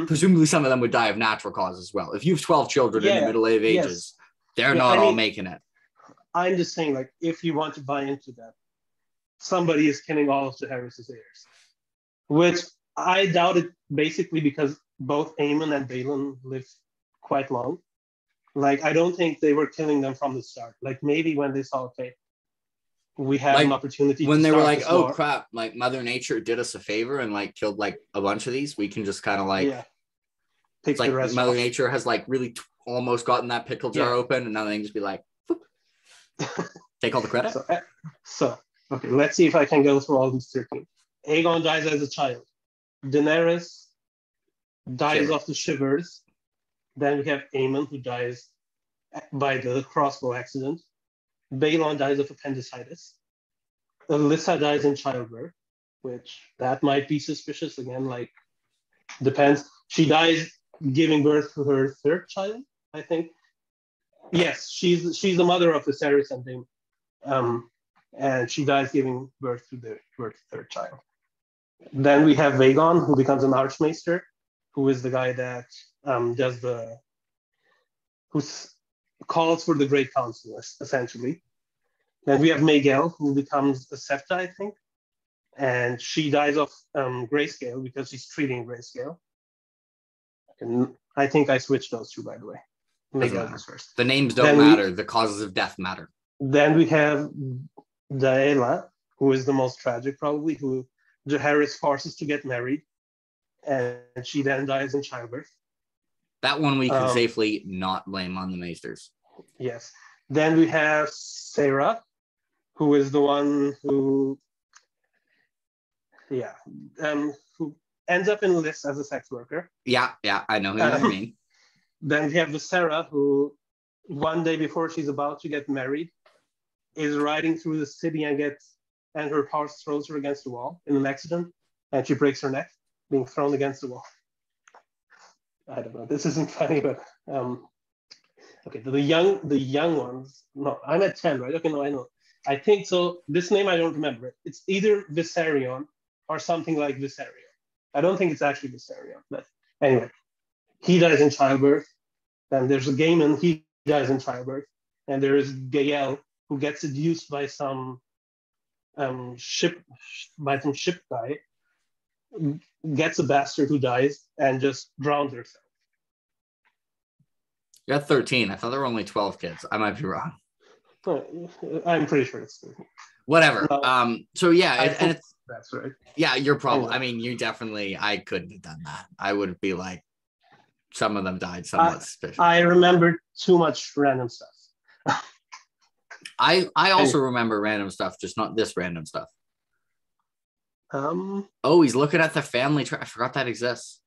presumably some of them would die of natural causes as well. If you have 12 children in the Middle Ages, they're not all making it. I'm just saying, like, if you want to buy into that, somebody is killing all of Jaehaerys' heirs, which I doubt it basically because both Aemon and Balon live quite long. Like, I don't think they were killing them from the start. Like, maybe when they saw, okay, we have an opportunity when to they were start like, this oh war. crap, like Mother Nature did us a favor and like killed like a bunch of these. We can just kind of like, Yeah, it's pick the like rest Mother off. Nature has like really almost gotten that pickle jar Yeah. open, and now they can just be like, take all the credit. So, okay, let's see if I can go through all these 13. Aegon dies as a child. Daenerys dies Shiver. of the shivers. Then we have Aemon, who dies by the crossbow accident. Balon dies of appendicitis. Alyssa dies in childbirth, which that might be suspicious again. Like, depends. She dies giving birth to her third child, I think. Yes, she's the mother of Viserys and Daemon, and she dies giving birth to her third child. Then we have Vagon, who becomes an archmaester, who is the guy that who calls for the Great Council, essentially. Then we have Miguel, who becomes a Septa, I think, and she dies of grayscale because she's treating grayscale. And I think I switched those two, by the way. Miguel goes first. The names don't matter. The causes of death matter. Then we have Daela, who is the most tragic, probably, who Jaehaerys forces to get married, and she then dies in childbirth. That one we can safely not blame on the Maesters. Yes. Then we have Sarah, who is the one who ends up in lists as a sex worker. Yeah, I know who you mean. Then we have the Sarah, who one day before she's about to get married, is riding through the city and her horse throws her against the wall in an accident, and she breaks her neck being thrown against the wall. I don't know. This isn't funny, but okay. The young ones. No, I'm at 10, right? Okay, no, I know. I think so. This name I don't remember. It's either Viserion or something like Viserion. I don't think it's actually Viserion, but anyway, he dies in childbirth. Then there's a Gaiman, he dies in childbirth, and there is Gael, who gets seduced by some ship guy, gets a bastard who dies and just drowns herself. You got 13. I thought there were only 12 kids. I might be wrong. I'm pretty sure it's 13. Whatever. No, so yeah, that's right. Yeah, you're probably. Anyway. I mean, you definitely. I couldn't have done that. I would be like, some of them died somewhat suspicious. I remember too much random stuff. I also remember random stuff, just not this random stuff. Oh, he's looking at the family tree. I forgot that exists.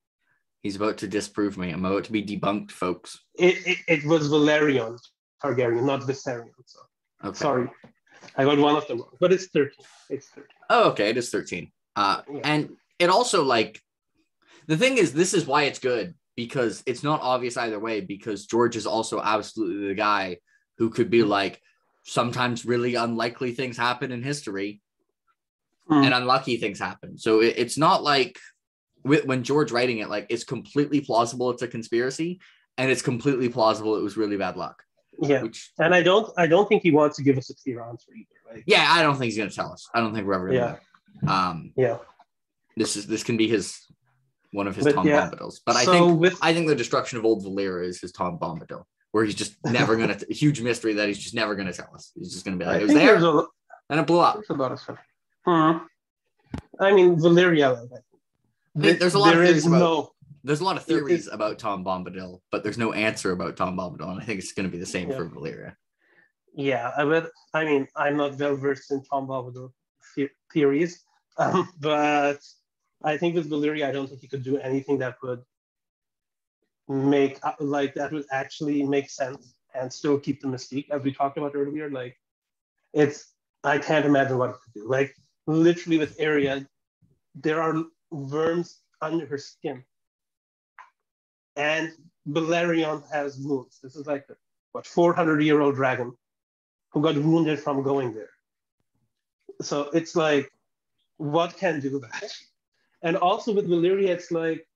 He's about to disprove me. I'm about to be debunked, folks. It was Valerion Targaryen, not Viserion. So okay. Sorry, I got one of them wrong, but it's 13. It's 13. Oh, okay, it is 13. Yeah. And it also, like, the thing is, this is why it's good, because it's not obvious either way, because George is also absolutely the guy who could be like, sometimes really unlikely things happen in history and unlucky things happen. So it's not like when George writing it, like, it's completely plausible it's a conspiracy, and it's completely plausible it was really bad luck. Yeah, and I don't think he wants to give us a clear answer either. Right? Yeah, I don't think he's gonna tell us. I don't think we're ever gonna know. This can be one of his Tom Bombadils. But I think the destruction of Old Valyria is his Tom Bombadil, where he's just never gonna a huge mystery that he's just never gonna tell us. He's just gonna be like, it was there and it blew up. There's a lot of stuff. I mean, Valyria. There's a lot of theories there's a lot of theories about Tom Bombadil, but there's no answer about Tom Bombadil, and I think it's going to be the same for Valyria. Yeah, I mean, I'm not well versed in Tom Bombadil theories, but I think with Valyria, I don't think he could do anything that would would actually make sense and still keep the mystique, as we talked about earlier. Like, I can't imagine what it could do. Like, literally with Arya, there are worms under her skin. And Balerion has wounds. This is like 400-year-old dragon who got wounded from going there. So it's like, what can do that? And also with Valyria, it's like,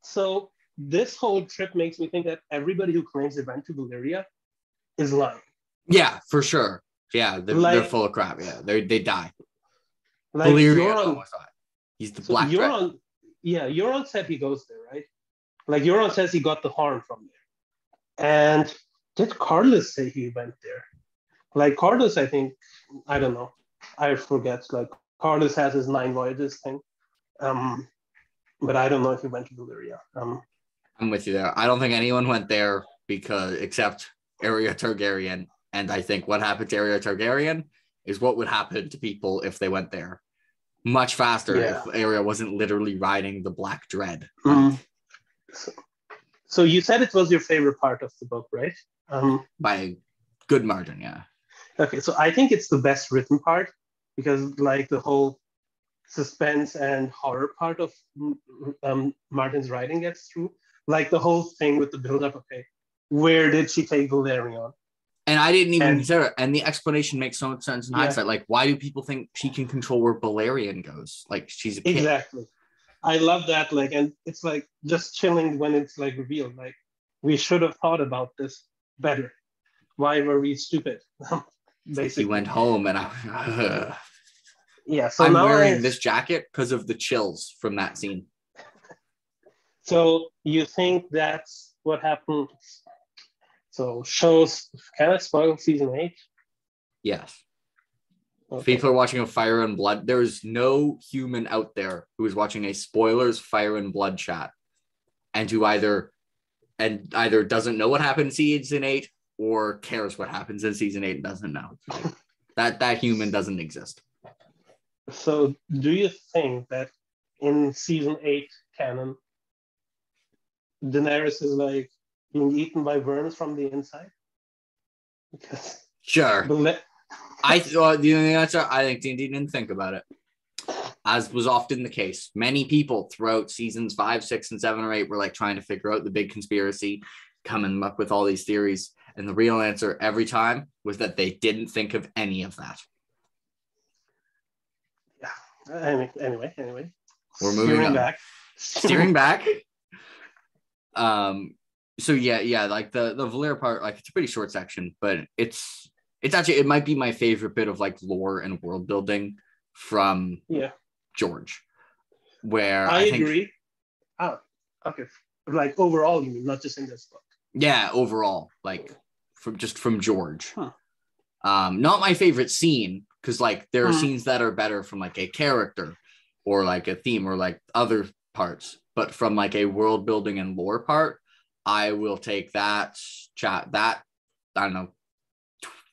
so this whole trip makes me think that everybody who claims they went to Valyria is lying. Yeah, for sure. Yeah, they're full of crap. Yeah, they die. Like, Valyria almost died. He's the Black Dragon. Euron said he goes there, right? Like, Euron says he got the horn from there. And did Carlos say he went there? Like Carlos, I think, I don't know. I forget. Like Carlos has his 9 voyages thing. But I don't know if he went to Valyria. I'm with you there. I don't think anyone went there except Arya Targaryen. And I think what happened to Arya Targaryen is what would happen to people if they went there. Much faster if Arya wasn't literally riding the Black Dread. So you said it was your favorite part of the book, right? By a good margin, yeah. Okay, so I think it's the best written part because like the whole suspense and horror part of Martin's writing gets through. Like the whole thing with the build-up, okay, where did she take Valerion? And I didn't even consider it. And the explanation makes so much sense in hindsight. Like, why do people think she can control where Balerion goes? Like, she's a kid. Exactly. I love that. Like, and it's like just chilling when it's like revealed. Like, we should have thought about this better. Why were we stupid? Basically, he went home and yeah. So I'm wearing this jacket because of the chills from that scene. So you think that's what happened? So shows, can I spoil season 8? Yes. Okay. People are watching a Fire and Blood. There's no human out there who is watching a spoilers Fire and Blood chat and who either doesn't know what happened in season 8 or cares what happens in season 8 and doesn't know. Like, that human doesn't exist. So do you think that in season 8 canon, Daenerys is like being eaten by worms from the inside? Because sure. The answer, I think D&D didn't think about it. As was often the case. Many people throughout seasons 5, 6, and 7 or 8 were like trying to figure out the big conspiracy, coming up with all these theories. And the real answer every time was that they didn't think of any of that. Yeah. Anyway. We're moving on. Steering back. So yeah, like the Valyria part, like it's a pretty short section, but it's actually, it might be my favorite bit of like lore and world building from George, where I agree. Oh, okay. Like overall, you mean, not just in this book? Yeah, overall, like from George. Huh. Not my favorite scene, because like there are scenes that are better from like a character or like a theme or like other parts, but from like a world building and lore part, I will take that I don't know,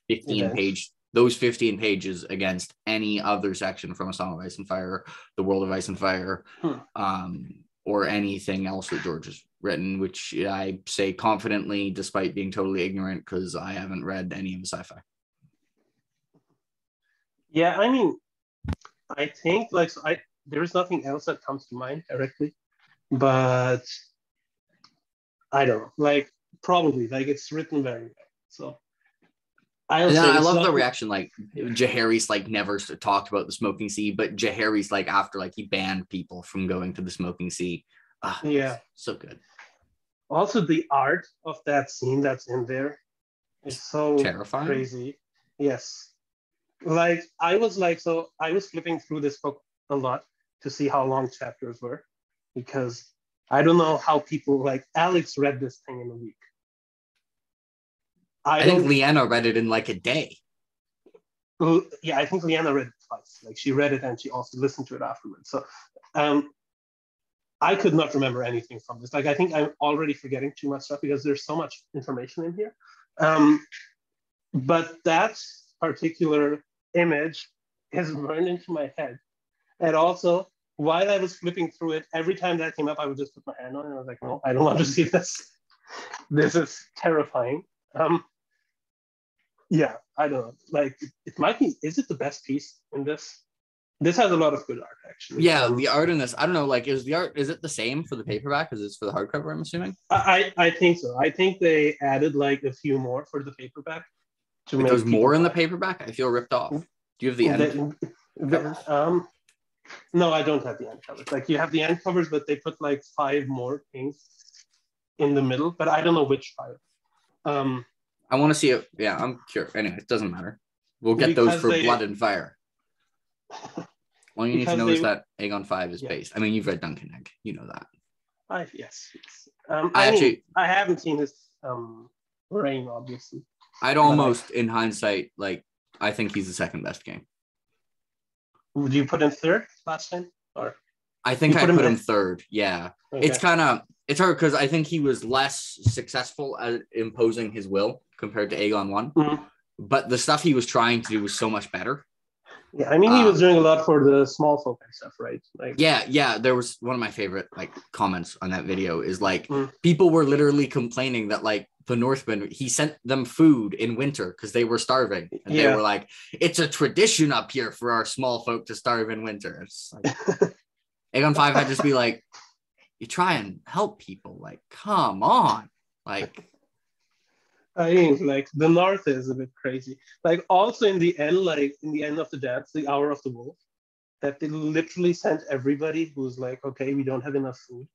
15 pages against any other section from A Song of Ice and Fire, The World of Ice and Fire, or anything else that George has written, which I say confidently, despite being totally ignorant, because I haven't read any of the sci-fi. Yeah, I mean, I think like there's nothing else that comes to mind directly, but I don't know, like probably like it's written very well. So I love the reaction. Like Jaehaerys like never talked about the Smoking Sea, but Jaehaerys like after like he banned people from going to the Smoking Sea. So good. Also, the art of that scene that's in there is so terrifying, crazy. Yes, like I was flipping through this book a lot to see how long chapters were, because I don't know how people like Alex read this thing in a week. I think Leanna read it in like a day. Yeah, I think Leanna read it twice. Like she read it and she also listened to it afterwards. So I could not remember anything from this. Like I think I'm already forgetting too much stuff because there's so much information in here. But that particular image is burned into my head. And also, while I was flipping through it, every time that came up, I would just put my hand on it. And I was like, no, I don't want to see this. This is terrifying. Yeah, I don't know. Like, it might be, is it the best piece in this? This has a lot of good art, actually. Yeah, the art in this, I don't know, like, is it the same for the paperback as it's for the hardcover, I'm assuming? I think so. I think they added, like, a few more for the paperback. There's more in the paperback? I feel ripped off. Do you have the end covers? No, I don't have the end covers. Like, you have the end covers, but they put, like, 5 more things in the middle, but I don't know which 5. I want to see it. Yeah, I'm curious. Anyway, it doesn't matter. We'll get those for Blood and Fire. All you need to know is that Aegon 5 is based. I mean, you've read Duncan Egg. You know that. Yes. I haven't seen his Rain, obviously. I'd almost, in hindsight, like, I think he's the second best king. Would you put him third last time? Or I think I put him third. Yeah. Okay. It's hard because I think he was less successful at imposing his will compared to Aegon 1. Mm-hmm. But the stuff he was trying to do was so much better. Yeah, I mean, he was doing a lot for the small folk and stuff, right? Like, yeah. There was one of my favorite like comments on that video is like people were literally complaining that like the Northmen, he sent them food in winter because they were starving, and they were like, "It's a tradition up here for our small folk to starve in winter." It's like Aegon 5 had to just be like, "You try and help people, like, come on, like." I mean, like the North is a bit crazy. Like also in the end, of the dance, the Hour of the Wolf, that they literally sent everybody who's like, okay, we don't have enough food.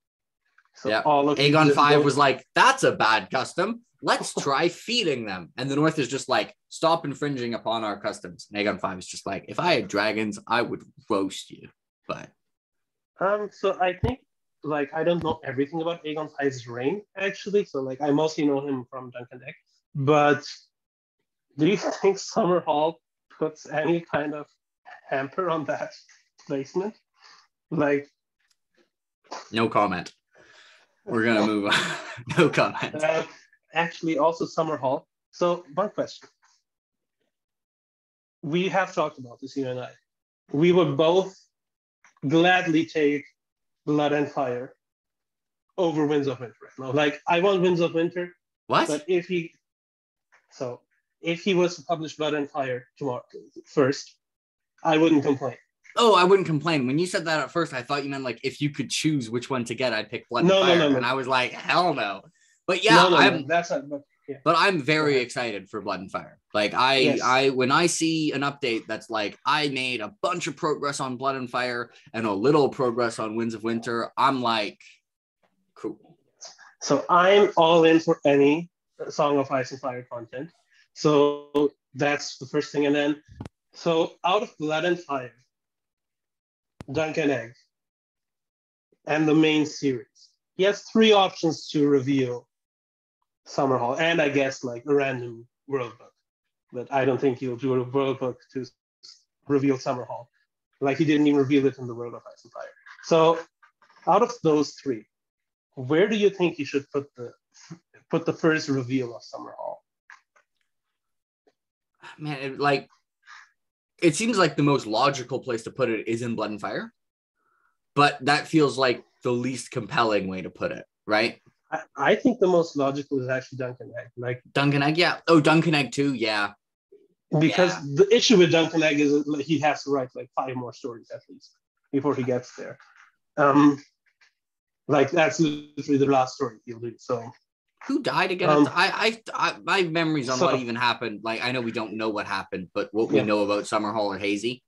So all of Aegon 5 was like, that's a bad custom. Let's try feeding them. And the North is just like, stop infringing upon our customs. And Aegon 5 is just like, if I had dragons, I would roast you. But so I think like I don't know everything about Aegon 5's reign actually. So like I mostly know him from Duncan Egg. But do you think Summerhall puts any kind of hamper on that placement? Like, no comment. We're gonna move on. No comment. Actually, also Summerhall. So one question. We have talked about this, you and I. We would both gladly take Blood and Fire over Winds of Winter. No, like I want Winds of Winter. What? But if he was to publish Blood and Fire tomorrow first, I wouldn't complain. Oh, I wouldn't complain. When you said that at first, I thought you meant like if you could choose which one to get, I'd pick Blood and Fire. No. And I was like, hell no. But yeah, that's not. But I'm very excited for Blood and Fire. Like when I see an update that's like I made a bunch of progress on Blood and Fire and a little progress on Winds of Winter, I'm like, cool. So I'm all in for any Song of Ice and Fire content. So that's the first thing. And then, so out of Blood and Fire, Duncan Egg, and the main series, he has 3 options to reveal Summerhall, and I guess like a random world book. But I don't think he'll do a world book to reveal Summerhall. Like he didn't even reveal it in the World of Ice and Fire. So out of those 3, where do you think you should put the first reveal of Summerhall? Man, it seems like the most logical place to put it is in Blood and Fire, but that feels like the least compelling way to put it, right? I think the most logical is actually Duncan Egg. Like Duncan Egg, yeah. Oh, Duncan Egg too, yeah. Because the issue with Duncan Egg is that he has to write like 5 more stories at least before he gets there. Like that's literally the last story he'll do. So who died again? I my memories on what even happened. Like I know we don't know what happened, but what we know about Summerhall are hazy.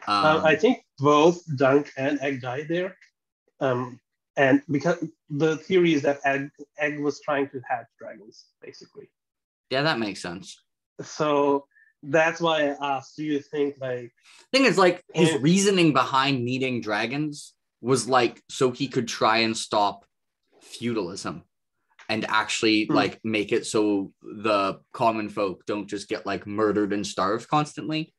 I think both Dunk and Egg died there. And because the theory is that Egg was trying to hatch dragons, basically. Yeah, that makes sense. So that's why I asked, do you think like... Thing is, like, his reasoning behind needing dragons was, like, so he could try and stop feudalism and actually, like, make it so the common folk don't just get, like, murdered and starved constantly.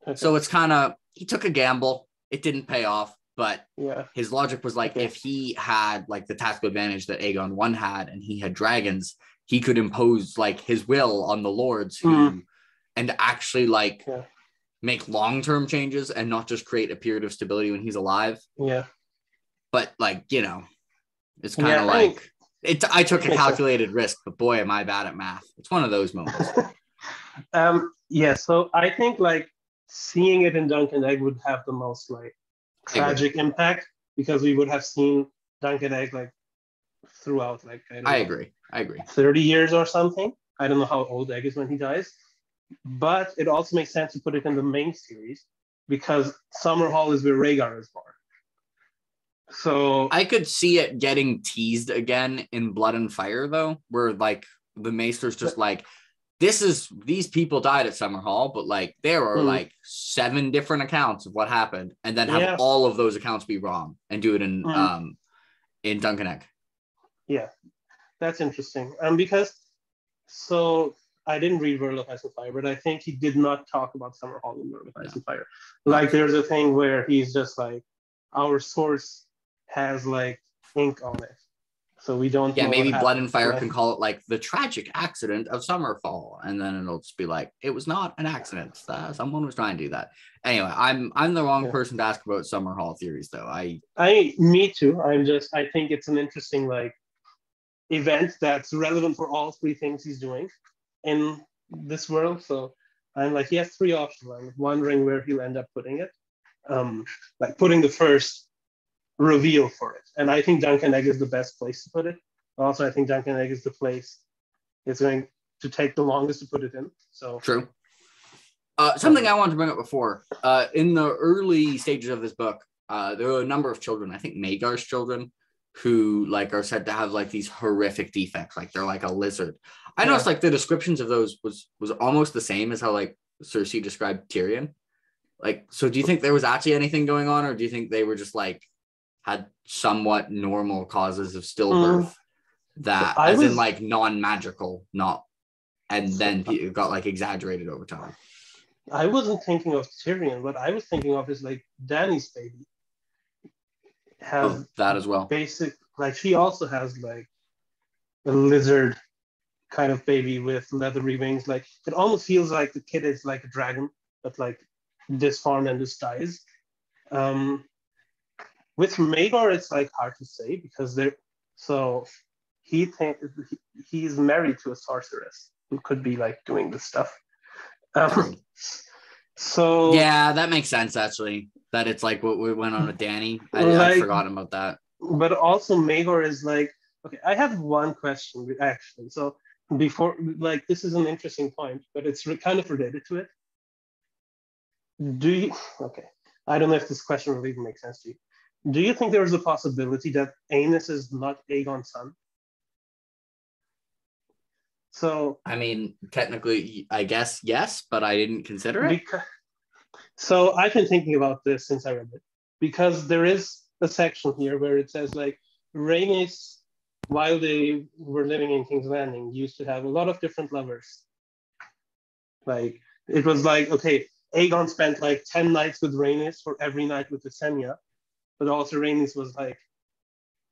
Okay. So it's kind of... He took a gamble. It didn't pay off. But his logic was like, if he had like the tactical advantage that Aegon 1 had and he had dragons, he could impose like his will on the lords and actually like make long-term changes and not just create a period of stability when he's alive. Yeah. But like, you know, it's kind of like I took a calculated risk, but boy, am I bad at math. It's one of those moments. So I think like seeing it in Duncan Egg would have the most like tragic impact because we would have seen Duncan Egg like throughout like I agree 30 years or something. I don't know how old Egg is when he dies, but it also makes sense to put it in the main series because Summerhall is where Rhaegar is born. So I could see it getting teased again in Blood and Fire though, where like the Maester's just like, these people died at Summerhall, but like there are like 7 different accounts of what happened, and then have all of those accounts be wrong and do it in Duncan Egg. Yeah, that's interesting. Because So I didn't read World of Ice and Fire, but I think he did not talk about Summerhall in World of Ice and Fire. Like there's a thing where he's just like, our source has like ink on it, so we don't know. Maybe what Blood and Fire like, can call it like the tragic accident of Summerfall, and then it'll just be like, it was not an accident. Someone was trying to do that. Anyway, I'm the wrong person to ask about Summerhall theories, though. Me too. I think it's an interesting like event that's relevant for all three things he's doing in this world. So I'm like, he has three options. I'm wondering where he'll end up putting it. Like putting the first reveal for it. And I think Dunk and Egg is the best place to put it. Also, I think Dunk and Egg is the place it's going to take the longest to put it in. So true. Something I wanted to bring up before. In the early stages of this book, there were a number of children, I think Maegor's children, who like are said to have like these horrific defects, like they're like a lizard. I noticed like the descriptions of those was almost the same as how like Cersei described Tyrion. Like, so do you think there was actually anything going on, or do you think they were just like had somewhat normal causes of stillbirth that as in like non-magical, and then it got like exaggerated over time? I wasn't thinking of Tyrion. What I was thinking of is like Dany's baby has that as well. Like she also has like a lizard kind of baby with leathery wings. Like it almost feels like the kid is like a dragon, but like disformed and disguised. With Maegor, it's like hard to say because he's married to a sorceress who could be like doing this stuff. So yeah, that makes sense actually. That it's like what went on with Dany. I'd forgotten about that. But also Maegor is like, okay, I have one question actually. So before, like, this is an interesting point, but it's kind of related to it. Okay, I don't know if this question will even make sense to you. Do you think there is a possibility that Aenys is not Aegon's son? So I mean, technically, I guess yes, but I didn't consider it. So I've been thinking about this since I read it, because there is a section here where it says like Rhaenys, while they were living in King's Landing, used to have a lot of different lovers. Like it was like, okay, Aegon spent like 10 nights with Rhaenys for every night with Visenya, but also Rhaenys was like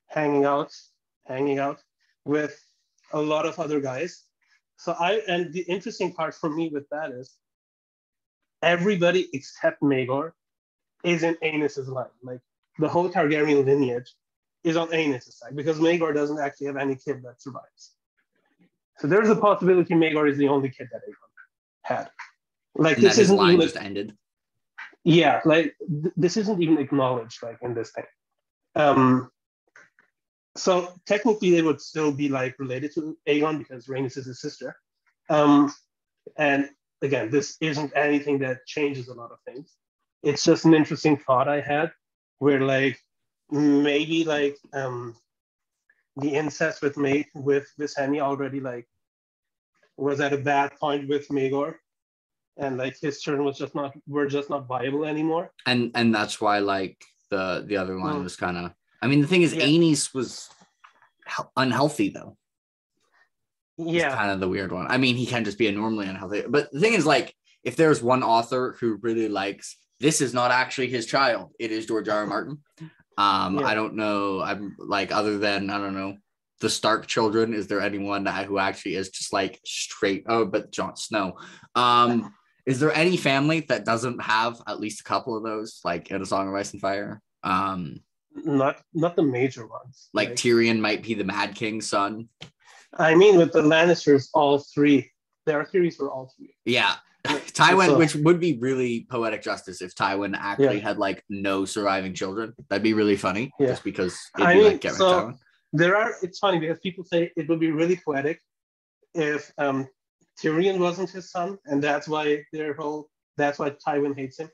hanging out with a lot of other guys. And the interesting part for me with that is everybody except Maegor is in Aenys's line. Like the whole Targaryen lineage is on Aenys's side because Maegor doesn't actually have any kid that survives. So there's a possibility Maegor is the only kid that Aegon had. Like and this isn't line even just ended. Yeah, like this isn't even acknowledged like in this thing. So technically they would still be like related to Aegon because Rhaenys is his sister. And again, this isn't anything that changes a lot of things. It's just an interesting thought I had where like maybe like the incest with Visenya already like was at a bad point with Maegor, and like his children were just not viable anymore. And that's why like the other line was kind of. I mean, the thing is, Aenys was unhealthy though. Yeah, it's kind of the weird one. I mean, he can just be a normally unhealthy. But the thing is, like, if there's one author who really likes this is not actually his child, it is George R. R. Martin. I don't know. I'm like, other than I don't know the Stark children. Is there anyone who actually is just like straight? Oh, but Jon Snow. Is there any family that doesn't have at least a couple of those, like in A Song of Ice and Fire? Not the major ones. Like Tyrion might be the Mad King's son. I mean, with the Lannisters, all three. There are theories for all three. Yeah. Tywin, which would be really poetic justice if Tywin actually had like no surviving children. That'd be really funny. Just because it'd be like get rid of Tywin. It's funny because people say it would be really poetic if Tyrion wasn't his son, and that's why Tywin hates him,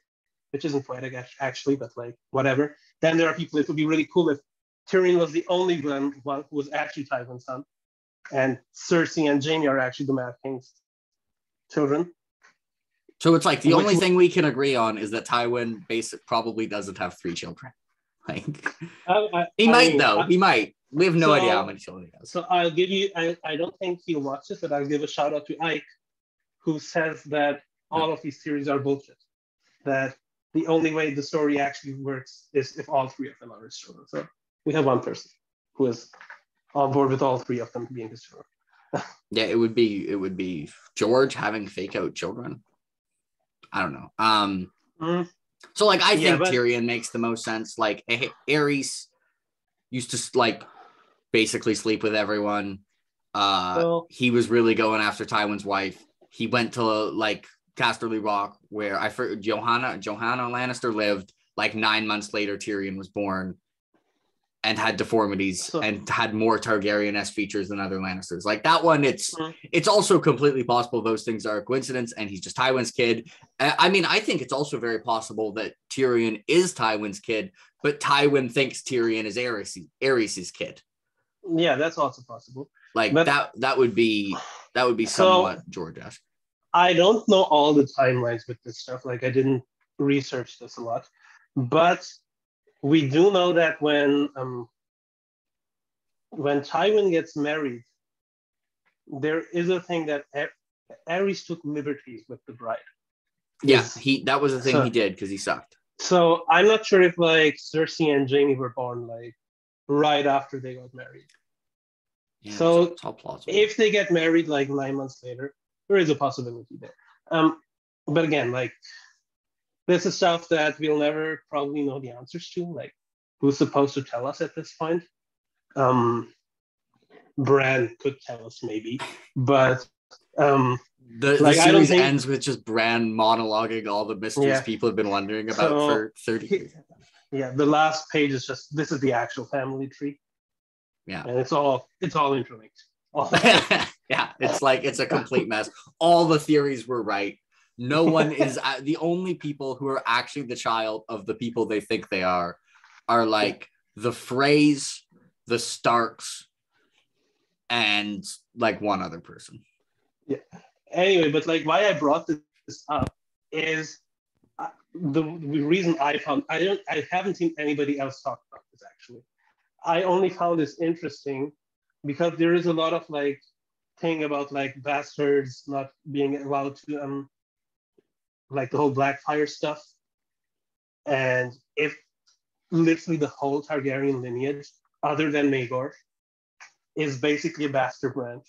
which isn't poetic actually, but like whatever. Then there are people, it would be really cool if Tyrion was the only one who was actually Tywin's son, and Cersei and Jaime are actually the Mad King's children. So it's like the only thing we can agree on is that Tywin probably doesn't have 3 children. Like he might. We have no idea how So, many children he has. so I'll give you. I don't think he'll watch this, but I'll give a shout out to Ike, who says that all of these theories are bullshit. That the only way the story actually works is if all three of them are his children. So we have one person who is on board with all three of them being his children. Yeah, it would be George having fake out children. I don't know. So like I think Tyrion makes the most sense. Like Aerys used to like basically sleep with everyone. He was really going after Tywin's wife. He went to like Casterly Rock, where I forgot Johanna Lannister lived. Like 9 months later, Tyrion was born and had deformities and had more Targaryen-esque features than other Lannisters. Like that one, it's also completely possible those things are a coincidence and he's just Tywin's kid. I mean, I think it's also very possible that Tyrion is Tywin's kid, but Tywin thinks Tyrion is Aerys' kid. Yeah, that's also possible. Like that would be somewhat George-esque. I don't know all the timelines with this stuff. Like I didn't research this a lot, but we do know that when Tywin gets married, there is a thing that Aerys took liberties with the bride. Yeah, that was the thing he did because he sucked. So I'm not sure if like Cersei and Jaime were born like right after they got married. Yeah, so it's all plausible. If they get married like 9 months later, there is a possibility there. But again, like this is stuff that we'll never probably know the answers to. Like who's supposed to tell us at this point? Bran could tell us maybe, but the series ends with just Bran monologuing all the mysteries people have been wondering about for 30 years. Yeah, the last page is just this is the actual family tree. Yeah, and it's all interlinked. Yeah, it's a complete mess. All the theories were right. No one is the only people who are actually the child of the people they think they are like the Freys, the Starks, and like one other person. Yeah. Anyway, but like why I brought this up is the reason I haven't seen anybody else talk about this actually. I only found this interesting because there is a lot of like thing about like bastards not being allowed to like the whole Blackfire stuff, and if literally the whole Targaryen lineage, other than Maegor, is basically a bastard branch,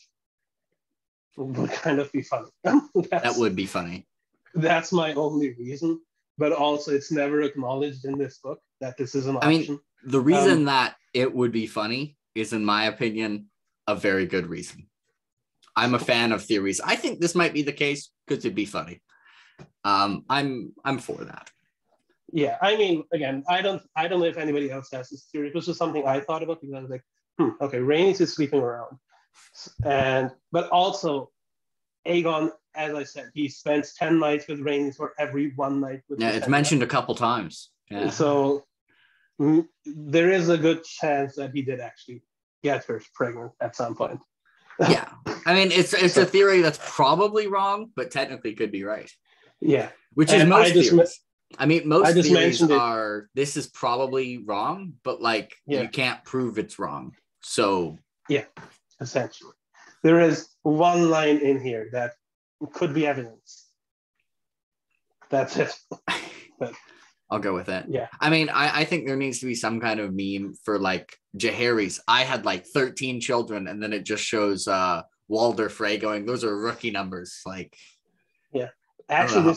would kind of be funny. That would be funny. That's my only reason, but also it's never acknowledged in this book that this is an option. I mean, the reason that it would be funny is, in my opinion, a very good reason. I'm a fan of theories. I think this might be the case because it'd be funny. I'm for that. Yeah, I mean, again, I don't know if anybody else has this theory. It was just something I thought about because I was like, okay, Rhaenys is sleeping around, but also Aegon, as I said, he spends 10 nights with Rhaenys for every one night with. Yeah, it's mentioned a couple times. Yeah. So there is a good chance that he did actually get her pregnant at some point. Yeah, I mean, it's a theory that's probably wrong, but technically could be right. Yeah, which is most theories. I mean, most theories are this is probably wrong, but like you can't prove it's wrong. So yeah, essentially, there is one line in here that could be evidence. That's it. But I'll go with it. Yeah. I mean, I think there needs to be some kind of meme for like Jaehaerys. I had like 13 children, and then it just shows Walder Frey going, those are rookie numbers. Like, yeah. Actually,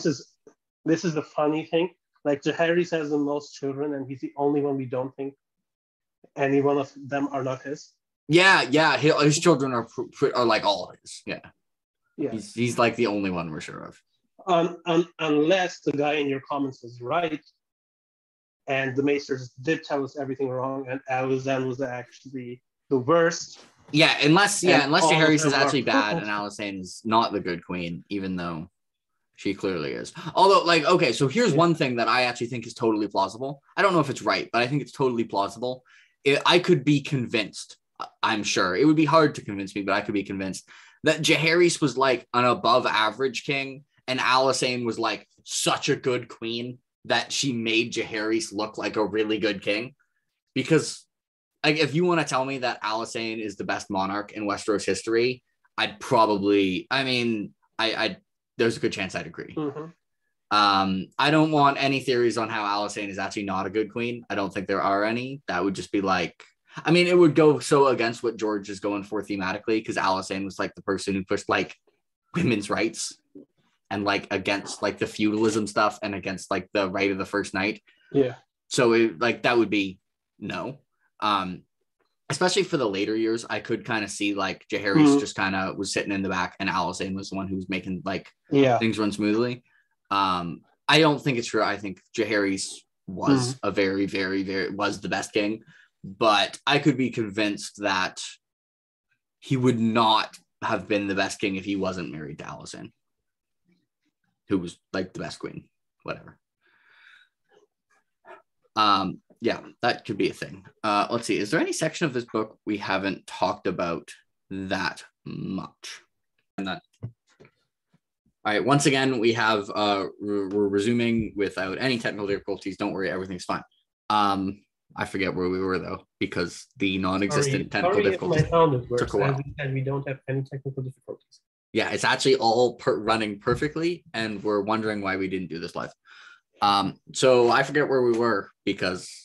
this is the funny thing. Like Jaehaerys has the most children, and he's the only one we don't think any one of them are not his. Yeah. His children are like all his. Yeah. He's like the only one we're sure of. Unless the guy in your comments was right, and the Maesters did tell us everything wrong, and Alysanne was actually the worst. Yeah, unless Jaehaerys is actually bad, and Alysanne is not the good queen, even though she clearly is. Although, like, okay, so here's one thing that I actually think is totally plausible. I don't know if it's right, but I think it's totally plausible. I could be convinced, I'm sure. It would be hard to convince me, but I could be convinced that Jaehaerys was like an above average king, and Alysanne was like such a good queen that she made Jaehaerys look like a really good king. Because like if you want to tell me that Alysanne is the best monarch in Westeros history, I'd probably, I mean, I there's a good chance I'd agree. Mm-hmm. I don't want any theories on how Alysanne is actually not a good queen. I don't think there are any. That would just be like, I mean, it would go so against what George is going for thematically, because Alysanne was like the person who pushed like women's rights and like against like the feudalism stuff and against like the right of the first night. Yeah. So it, like that would be no. Especially for the later years, I could kind of see like Jaehaerys just kind of was sitting in the back and Alysanne was the one who was making like things run smoothly. I don't think it's true. I think Jaehaerys was a very, very, very was the best king, but I could be convinced that he would not have been the best king if he wasn't married to Alysanne, who was like the best queen, whatever. Yeah, that could be a thing. Let's see. Is there any section of this book we haven't talked about that much? And that. All right. Once again, we have we're resuming without any technical difficulties. Don't worry, everything's fine. I forget where we were though, because the non-existent technical difficulties. My sound is worse. And we don't have any technical difficulties. Yeah, it's actually all running perfectly, and we're wondering why we didn't do this live. So I forget where we were because.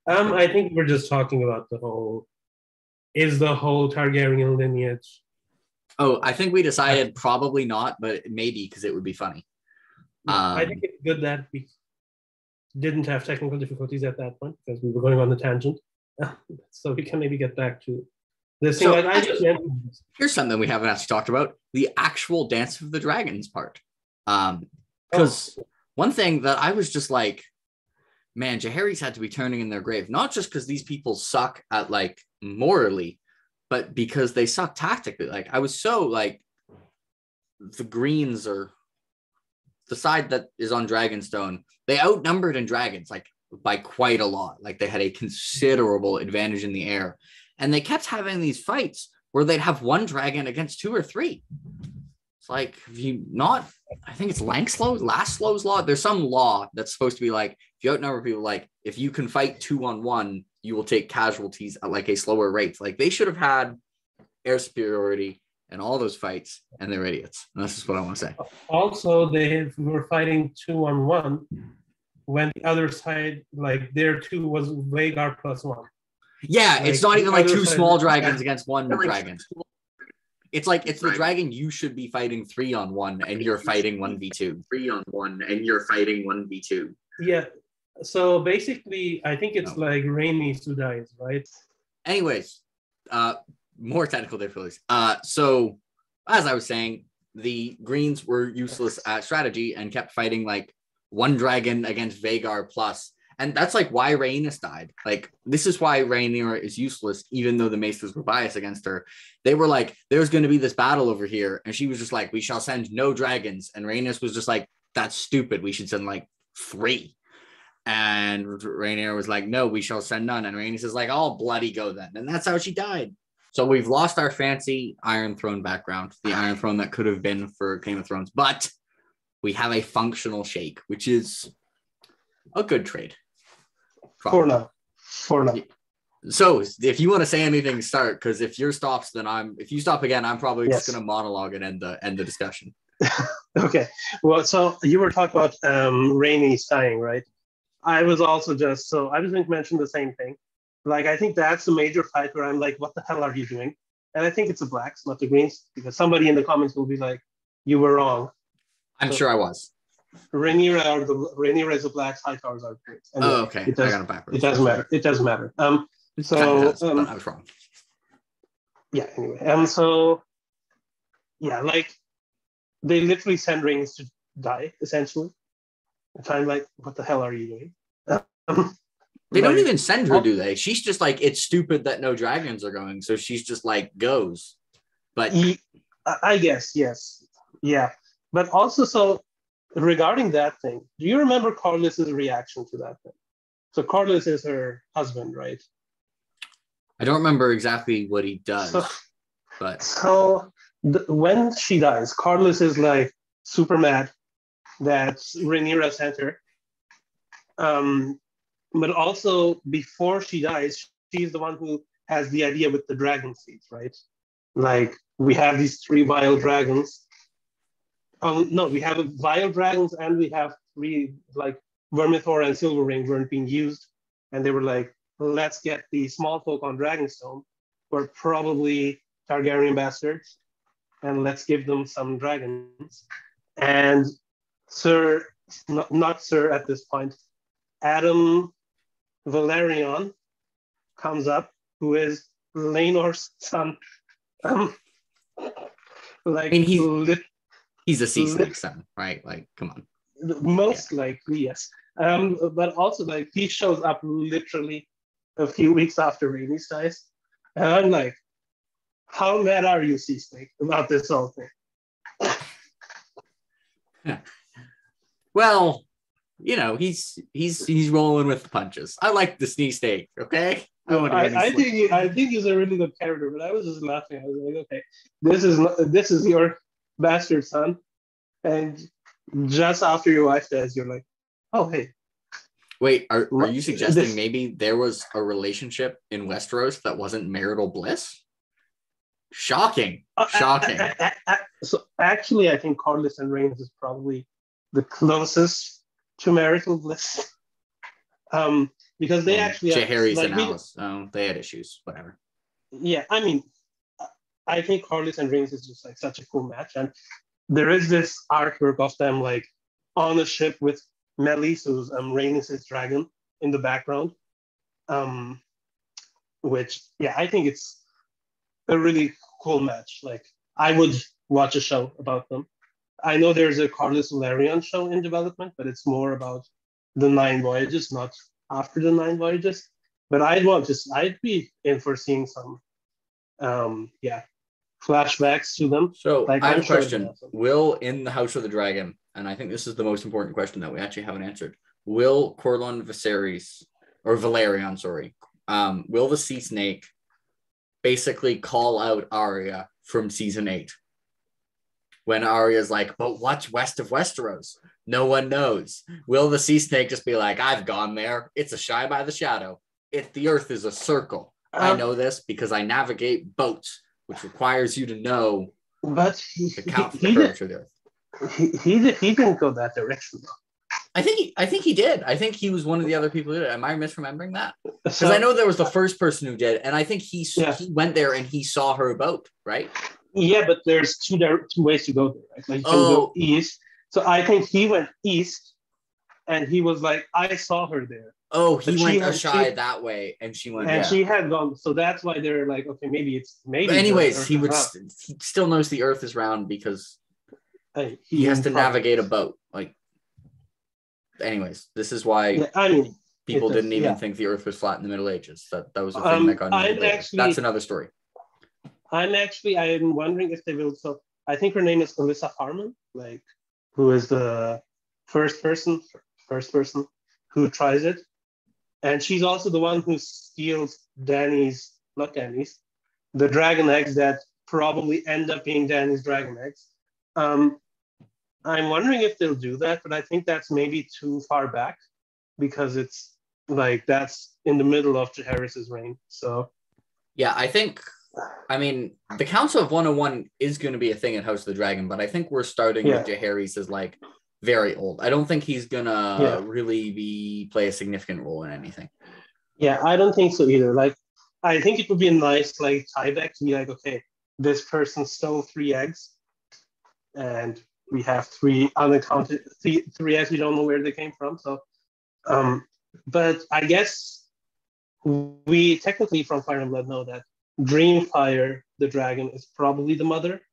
I think we're just talking about the whole Targaryen lineage. Oh, I think we decided probably not, but maybe because it would be funny. I think it's good that we didn't have technical difficulties at that point because we were going on the tangent. So we can maybe get back to this thing. Here's something we haven't actually talked about: the actual Dance of the Dragons part. Because one thing that I was just like, man, Jaehaerys had to be turning in their grave, not just because these people suck at like morally, but because they suck tactically. Like I was so like, the Greens are the side that is on Dragonstone. They outnumbered in dragons like by quite a lot. Like they had a considerable advantage in the air, and they kept having these fights where they'd have one dragon against 2 or 3. It's like, if you not, I think it's Laslow's law. There's some law that's supposed to be like, if you outnumber people, like if you can fight 2-on-1, you will take casualties at like a slower rate. Like they should have had air superiority in all those fights, and they're idiots. And that's just what I want to say. Also, they were fighting 2-on-1 when the other side, like their 2 was Vhagar +1. Yeah, like, it's not even like 2 small dragons against 1 dragon. It's like it's the dragon you should be fighting 3-on-1 and you're fighting 1v2. 3-on-1 and you're fighting 1v2. Yeah. So basically, I think it's like Rhaenys who dies, right? Anyways, more technical difficulties. So as I was saying, the Greens were useless at strategy and kept fighting like 1 dragon against Vhagar plus. And that's like why Rhaenys died. Like, this is why Rhaenyra is useless, even though the Maesters were biased against her. They were like, there's going to be this battle over here. And she was just like, we shall send no dragons. And Rhaenys was just like, that's stupid. We should send like 3. And Rhaenyra was like, no, we shall send none. And Rhaenys is like, I'll bloody go then. And that's how she died. So we've lost our fancy Iron Throne background, the Iron Throne that could have been for Game of Thrones. But we have a functional Sheikh, which is a good trade. Probably. For now. So if you want to say anything, start, because if yours stops, then if you stop again, I'm probably just going to monologue and end the discussion. Okay. Well, so you were talking about Rhaenys dying, right? I was also I was going to mention the same thing. Like, I think that's a major fight where I'm like, what the hell are you doing? And I think it's the blacks, not the greens, because somebody in the comments will be like, you were wrong. I'm sure I was. Rhaenyra is the blacks, high towers are great. Okay. I got it backwards. It doesn't matter. It doesn't matter. But I was wrong. Yeah, anyway. Like, they literally send Rhaenys to die, essentially. And I'm like, what the hell are you doing? They don't even send her, do they? She's just like, it's stupid that no dragons are going. So she's just like, goes. But I guess, yes. Yeah. But also, so regarding that thing, do you remember Corlys's reaction to that thing? So Corlys is her husband, right? I don't remember exactly what he does. When she dies, Corlys is like super mad that Rhaenyra sent her. But also, before she dies, she's the one who has the idea with the dragon seeds, right? Like we have these 3 vile dragons. No, we have vile dragons and we have 3 like Vermithor and Silverring weren't being used, and they were like, let's get the small folk on Dragonstone, who are probably Targaryen bastards, and let's give them some dragons. And Sir, not Sir at this point, Adam Valerion comes up, who is Laenor's son. Like, I mean, he's a sea snake son, right? Like, come on. Most likely, yes. But also, like, he shows up literally a few weeks after Rhaenys dies. And I'm like, how mad are you, Sea Snake, about this whole thing? Well, you know, he's rolling with the punches. I like the Sea Snake, okay? I think he's a really good character, but I was just laughing. I was like, okay, this is your bastard son, and just after your wife dies, you're like, oh hey. Wait, are you suggesting maybe there was a relationship in Westeros that wasn't marital bliss? Shocking. So actually, I think Corlys and Rhaenys is probably the closest to marital bliss. Because they actually Jaehaerys like, and Alice. Oh, they had issues. Whatever. Yeah, I mean, I think Corlys and Rhaenys is just like such a cool match, and there is this artwork of them like on a ship with Melis, who's Rhaenys' dragon, in the background. Which, yeah, I think it's a really cool match. Like, I would watch a show about them. I know there's a Corlys Valerion show in development, but it's more about the 9 voyages, not after the 9 voyages. But I'd be in for seeing some, flashbacks to them. So like, I have a question. Will, in the House of the Dragon, and I think this is the most important question that we actually haven't answered, will Corlys Viserys, or Valerion, sorry, will the Sea Snake basically call out Arya from season 8? When Arya's like, but what's west of Westeros? No one knows. Will the Sea Snake just be like, I've gone there. It's a shy by the shadow. The earth is a circle. I know this because I navigate boats, which requires you to know to count for the curvature of the earth. He didn't go that direction, though. I think he did. I think he was one of the other people who did it. Am I misremembering that? Because I know there was the first person who did, and I think he went there and he saw her boat, right? Yeah, but there's two ways to go there, right? Like you can go east. So I think he went east, and he was like, I saw her there. Oh, he went Ashai that way, and she went. And she had gone. So that's why they're like, okay, maybe. But anyways, he still knows the Earth is round because he has to navigate a boat. Like, anyways, this is why people didn't even think the Earth was flat in the Middle Ages. That was a thing that got into that's another story. I'm wondering if they will. So I think her name is Alyssa Harmon, like, who is the first person who tries it. And she's also the one who steals the dragon eggs that probably end up being Dany's dragon eggs. I'm wondering if they'll do that, but I think that's maybe too far back because it's like that's in the middle of Jaehaerys' reign. So yeah, I mean, the Council of 101 is going to be a thing in House of the Dragon, but I think we're starting with Jaehaerys as like very old. I don't think he's gonna really play a significant role in anything. Yeah, I don't think so either. Like, I think it would be a nice like tie back to be like, okay, this person stole 3 eggs, and we have 3 unaccounted 3 eggs we don't know where they came from. So, but I guess we technically from Fire and Blood know that Dreamfire, the dragon, is probably the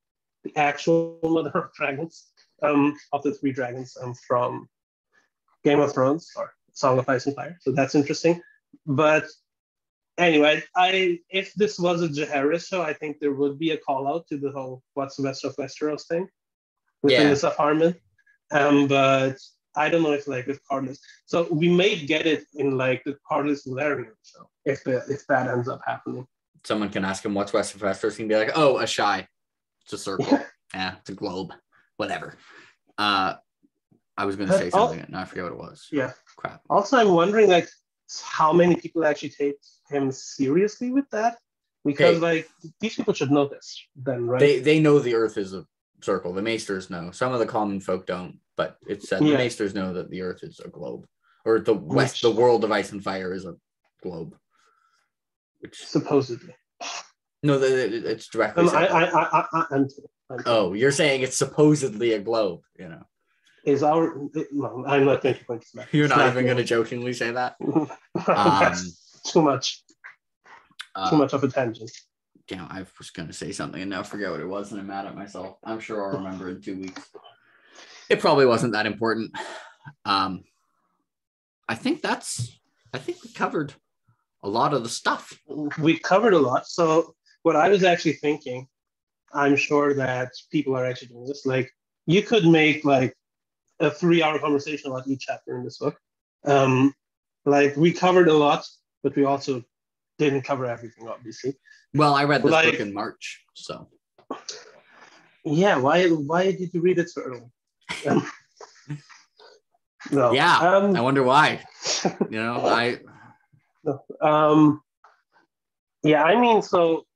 actual mother of dragons. Of the 3 dragons from Game of Thrones or Song of Ice and Fire. So that's interesting. But anyway, if this was a Jaehaerys show, I think there would be a call out to the whole what's west of Westeros thing with Alyssa Harmon. But I don't know if like with Corlys. So we may get it in like the Corlys Valerion show if that ends up happening. Someone can ask him what's west of Westeros. He can be like, oh, Ashai. It's a circle. Yeah, it's a globe. Whatever. I was going to say something. Now I forget what it was. Yeah. Crap. Also, I'm wondering, like, how many people actually take him seriously with that? Because like these people should know this then, right? They know the Earth is a circle. The Maesters know. Some of the common folk don't, but it's said the Maesters know that the Earth is a globe, or the world of ice and fire is a globe. Which supposedly. No, it's directly said. I'm Oh, you're saying it's supposedly a globe, you know. Is our no, I'm not going to point to that. You're not even going to jokingly say that? That's too much. Too much of a tangent. Yeah, I was going to say something and now I forget what it was and I'm mad at myself. I'm sure I'll remember in 2 weeks. It probably wasn't that important. I think we covered a lot of the stuff. We covered a lot. So what I was actually thinking, I'm sure that people are actually doing this. Like you could make like a 3-hour conversation about each chapter in this book. Like we covered a lot, but we also didn't cover everything, obviously. Well, I read this book in March, so. Yeah, why did you read it so early? No. Yeah, I wonder why. You know, No. Yeah, I mean, so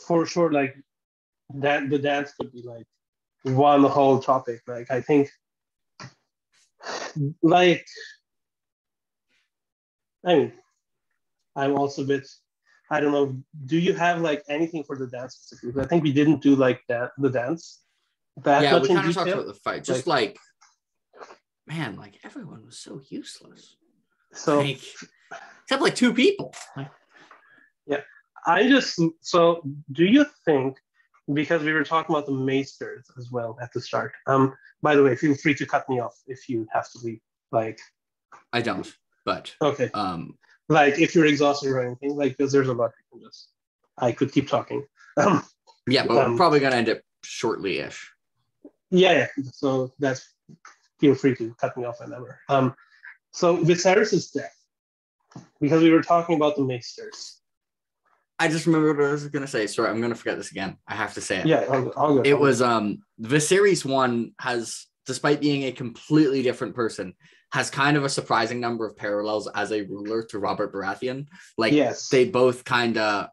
for sure, like that the dance could be like one whole topic. Like I think, like, I mean, I'm also a bit. I don't know. Do you have like anything for the dance specifically? I think we didn't do like that the dance that much in detail. Yeah, we kind of talked about the fight. Just like man, like everyone was so useless. So like, except like 2 people. Yeah, so do you think, because we were talking about the Maesters as well at the start. By the way, feel free to cut me off if you have to leave. Like I don't, but okay. Like if you're exhausted or anything, like because there's a lot you can just. I could keep talking. Yeah, but we're probably gonna end it shortly-ish. Yeah. So that's feel free to cut me off whenever. So Viserys' death, because we were talking about the Maesters. I just remembered what I was going to say. Sorry, I'm going to forget this again. I have to say it. Yeah, I'll go. It was Viserys 1 has, despite being a completely different person, has kind of a surprising number of parallels as a ruler to Robert Baratheon. Like, yes. They both kind of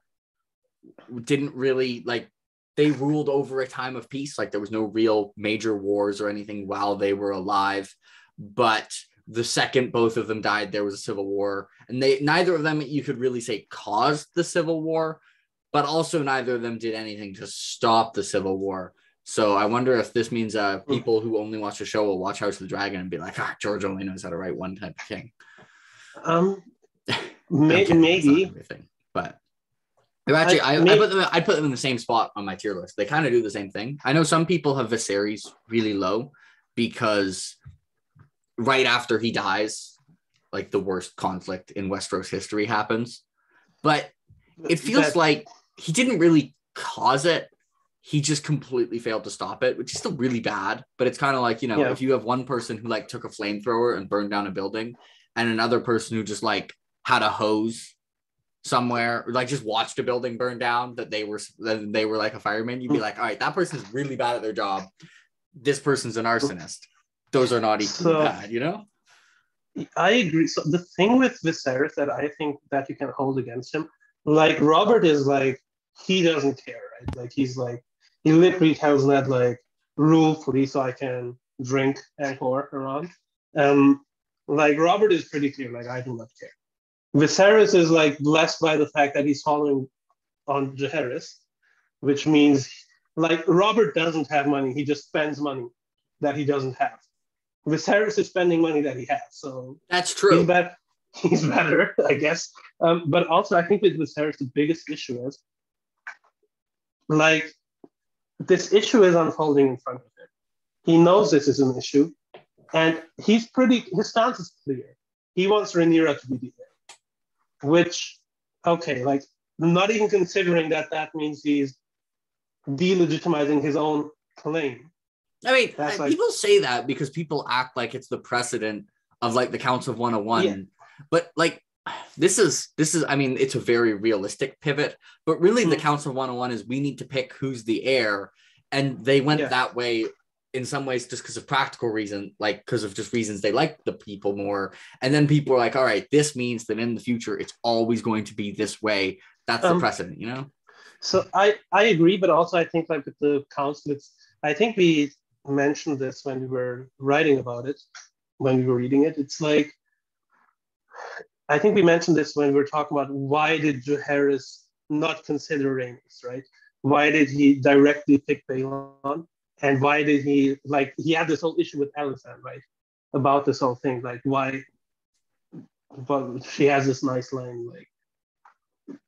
didn't really, like, they ruled over a time of peace. Like, there was no real major wars or anything while they were alive. But the second both of them died, there was a civil war. And neither of them, you could really say, caused the civil war, but also neither of them did anything to stop the civil war. So I wonder if this means people who only watch the show will watch House of the Dragon and be like, George only knows how to write one type of king. Maybe. But actually, I put them in the same spot on my tier list. They kind of do the same thing. I know some people have Viserys really low because right after he dies, like the worst conflict in Westeros history happens. But it feels like he didn't really cause it. He just completely failed to stop it, which is still really bad. But it's kind of like, if you have one person who like took a flamethrower and burned down a building and another person who just like had a hose somewhere, or like just watched a building burn down that they were like a fireman, you'd be like, all right, that person's really bad at their job. This person's an arsonist. Those are not equally bad, I agree. So the thing with Viserys that I think that you can hold against him, like Robert is like, he doesn't care, right? Like he's like, he literally tells Ned like, rule free so I can drink and whore around. Like Robert is pretty clear, like I do not care. Viserys is like blessed by the fact that he's following on Jaehaerys, which means like Robert doesn't have money, he just spends money that he doesn't have. Viserys is spending money that he has, so that's true. He's better, I guess. But also, I think with Viserys, the biggest issue is like this issue is unfolding in front of him. He knows this is an issue, and his stance is clear. He wants Rhaenyra to be the heir, which, okay, like not even considering that means he's delegitimizing his own claim. I mean, people say that because people act like it's the precedent of like the Council of 101. Yeah. But like, this is, I mean, it's a very realistic pivot, but really the Council of 101 is we need to pick who's the heir. And they went that way in some ways just because of practical reason, like because of just reasons they like the people more. And then people are like, all right, this means that in the future, it's always going to be this way. That's the precedent, you know? So I agree, but also I think like with the council, I think we mentioned this when we were writing about it, when we were reading it. It's like, I think we mentioned this when we were talking about why did Jaehaerys not consider Rhaenys, right? Why did he directly pick Balon? And why did he, like, he had this whole issue with Alicent, right? About this whole thing, like why, but she has this nice line, like,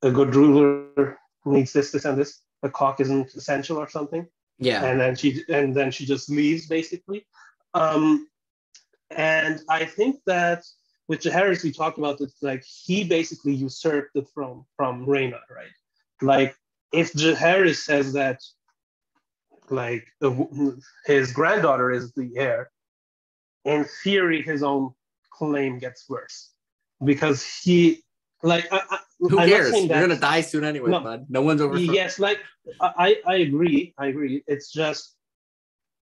a good ruler needs this, and this. A cock isn't essential or something. Yeah. And then she just leaves, basically. And I think that with Jaehaerys, we talked about this, like he basically usurped the throne from Rhaena, right? Like if Jaehaerys says that like his granddaughter is the heir, in theory, his own claim gets worse because he, like, who cares? You're gonna die soon anyway, bud. No one's over. Yes, like I agree. It's just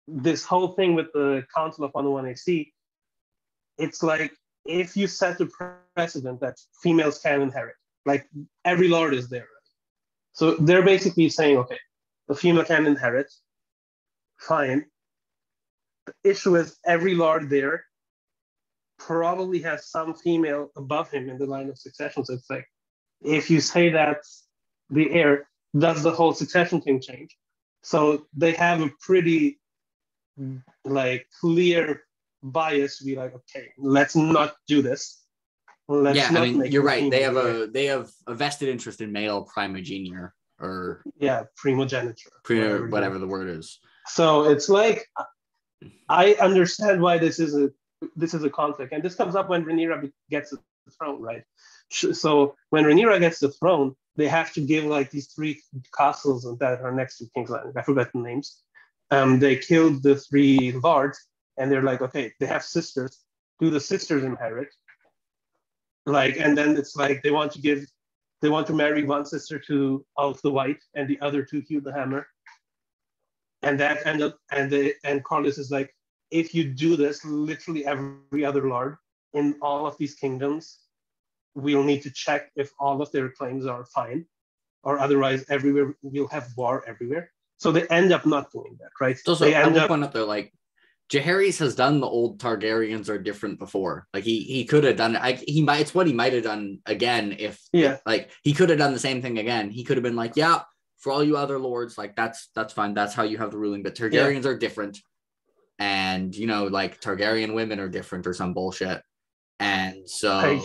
this whole thing with the Council of 101 AC. It's like if you set a precedent that females can inherit, like every lord is there, right? So they're basically saying, okay, the female can inherit, fine. The issue is every lord there probably has some female above him in the line of succession. So it's like, if you say that's the heir, does the whole succession thing change? So they have a pretty like clear bias to be like, okay, let's not do this. Let's not I mean, you're right. They have a vested interest in male primogeniture or primogeniture, whatever the word is. So it's like I understand why this is a conflict, and this comes up when Rhaenyra gets the throne, right? So when Rhaenyra gets the throne, they have to give like these 3 castles that are next to King's Landing. I forgot the names. They killed the 3 lords, and they're like, okay, they have sisters. Do the sisters inherit? Like, and then it's like they want to marry one sister to Ulf the White and the other to Hugh the Hammer. And that ended up, and Corlys is like, if you do this, literally every other lord in all of these kingdoms, we'll need to check if all of their claims are fine, or otherwise everywhere we'll have war everywhere. So they end up not doing that, right? So I will point out though, like Jaehaerys has done the old Targaryens are different before. Like he could have done it. It's what he might have done again if like he could have done the same thing again. He could have been like, yeah, for all you other lords, like that's fine. That's how you have the ruling. But Targaryens are different. And you know, like Targaryen women are different or some bullshit. And so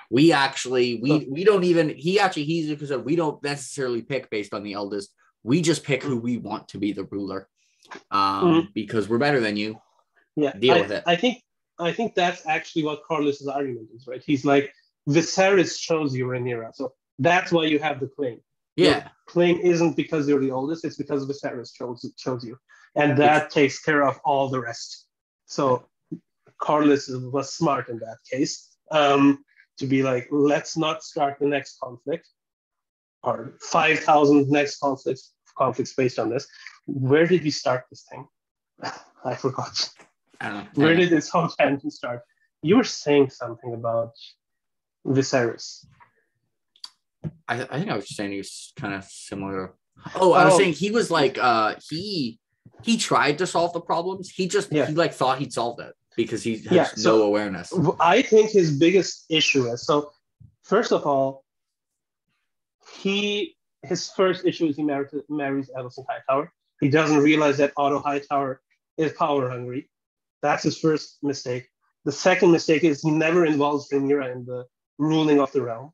we actually we don't even he's because we don't necessarily pick based on the eldest. We just pick who we want to be the ruler. Because we're better than you. Deal with it. I think that's actually what Corlys' argument is, right? He's like, Viserys chose you, Rhaenyra, so that's why you have the claim. Yeah, your claim isn't because you're the oldest; it's because Viserys chose you, and that takes care of all the rest. So Corlys was smart in that case, to be like, let's not start the next conflict or 5,000 next conflicts based on this. Where did we start this thing? I forgot. Where did this whole tangent start? You were saying something about Viserys. I think I was just saying he was kind of similar. I was saying he was like he tried to solve the problems. He just he like thought he'd solved it because he has no awareness. I think his biggest issue is, so first of all, his first issue is he marries Alicent Hightower. He doesn't realize that Otto Hightower is power hungry. That's his first mistake. The second mistake is he never involves Rhaenyra in the ruling of the realm.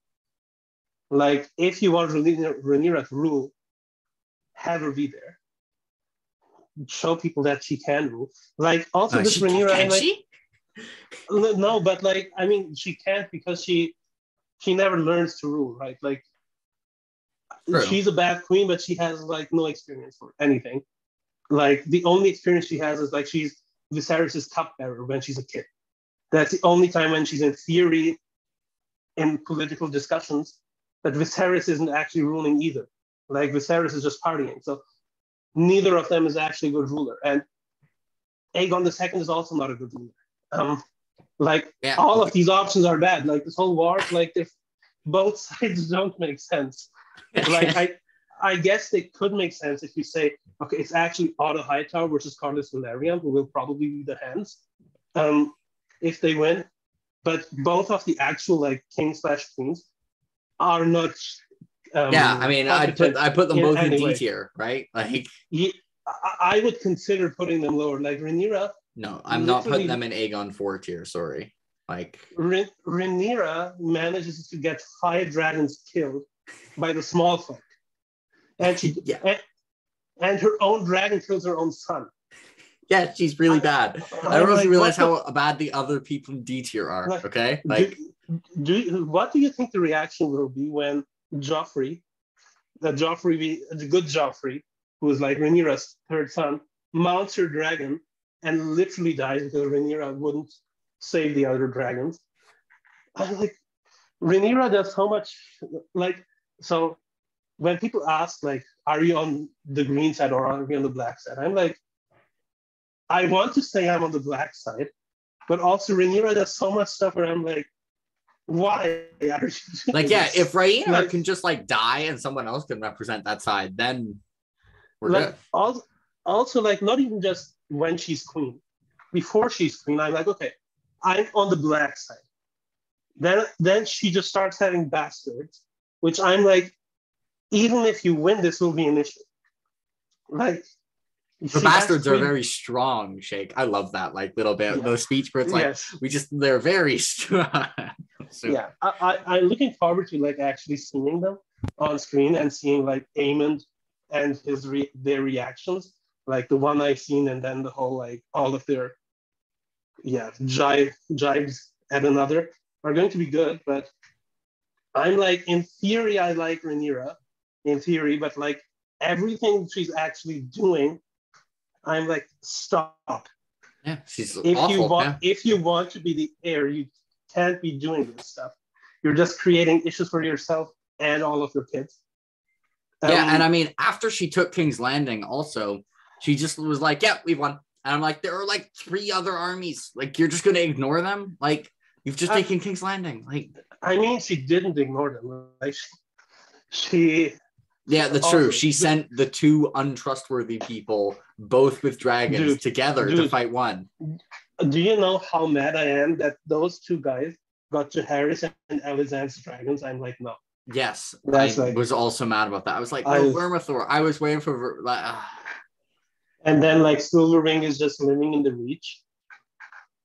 Like, if you want Rhaenyra to rule, have her be there. Show people that she can rule. Like, also this Rhaenyra, can she? No, but like, I mean, she can't because she never learns to rule, right? Like, True. She's a bad queen, but she has like no experience for anything. Like, the only experience she has is like she's Viserys' cupbearer when she's a kid. That's the only time when she's in theory in political discussions. But Viserys isn't actually ruling either. Like, Viserys is just partying. So neither of them is actually a good ruler. And Aegon the second is also not a good leader. Like Yeah. all of these options are bad. Like this whole war, like if both sides don't make sense. Like I guess they could make sense if you say, okay, it's actually Otto Hightower versus Carlos Valerian, who will probably be the hands if they win. But both of the actual like king slash queens are not. Yeah, I mean, I put them both in D tier, right? Like, yeah, I would consider putting them lower. Like Rhaenyra. No, I'm not putting them in Aegon 4 tier. Sorry. Like Rhaenyra manages to get 5 dragons killed by the small folk, and she and her own dragon kills her own son. Yeah, she's really bad. I don't know if you realize how bad the other people in D tier are. Like, okay, like what do you think the reaction will be when Joffrey, the good Joffrey, who is like Rhaenyra's third son, mounts her dragon and literally dies because Rhaenyra wouldn't save the other dragons? I'm like, Rhaenyra does so much. Like, so when people ask, like, are you on the green side or are you on the black side? I'm like, I want to say I'm on the black side, but also Rhaenyra does so much stuff where I'm like, why are you doing like, yeah, this? if Rhaenyra can just like die and someone else can represent that side, then we're like, good. Also, like, not even just when she's queen. Before she's queen, I'm like, okay, I'm on the black side. Then she just starts having bastards, which I'm like, even if you win, this will be an issue. Like, the bastards are very strong, Sheikh. I love that, like, little bit. Yeah. Those speech where it's like, they're very strong. So. Yeah, I'm looking forward to, like, actually seeing them on screen and seeing, like, Aemond and their reactions. Like, the one I've seen, and then the whole, like, all of their, jibes at another are going to be good. But I'm like, in theory, I like Rhaenyra, in theory, but, like, everything she's actually doing, I'm like, stop. Yeah, she's awful. If you want to be the heir, you can't be doing this stuff. You're just creating issues for yourself and all of your kids. Yeah, and I mean, after she took King's Landing, also, she just was like, yeah, we won. And I'm like, there are like 3 other armies. Like, you're just going to ignore them? Like, you've just taken King's Landing. Like, I mean, she didn't ignore them. Like, she yeah, that's true. She sent the 2 untrustworthy people, both with dragons, together to fight one. Do you know how mad I am that those 2 guys got Jaehaerys and Elisand's dragons? I'm like, no. Yes, I was also mad about that. I was like, no, Vermithor. I was waiting for... And then, like, Silverwing is just living in the Reach.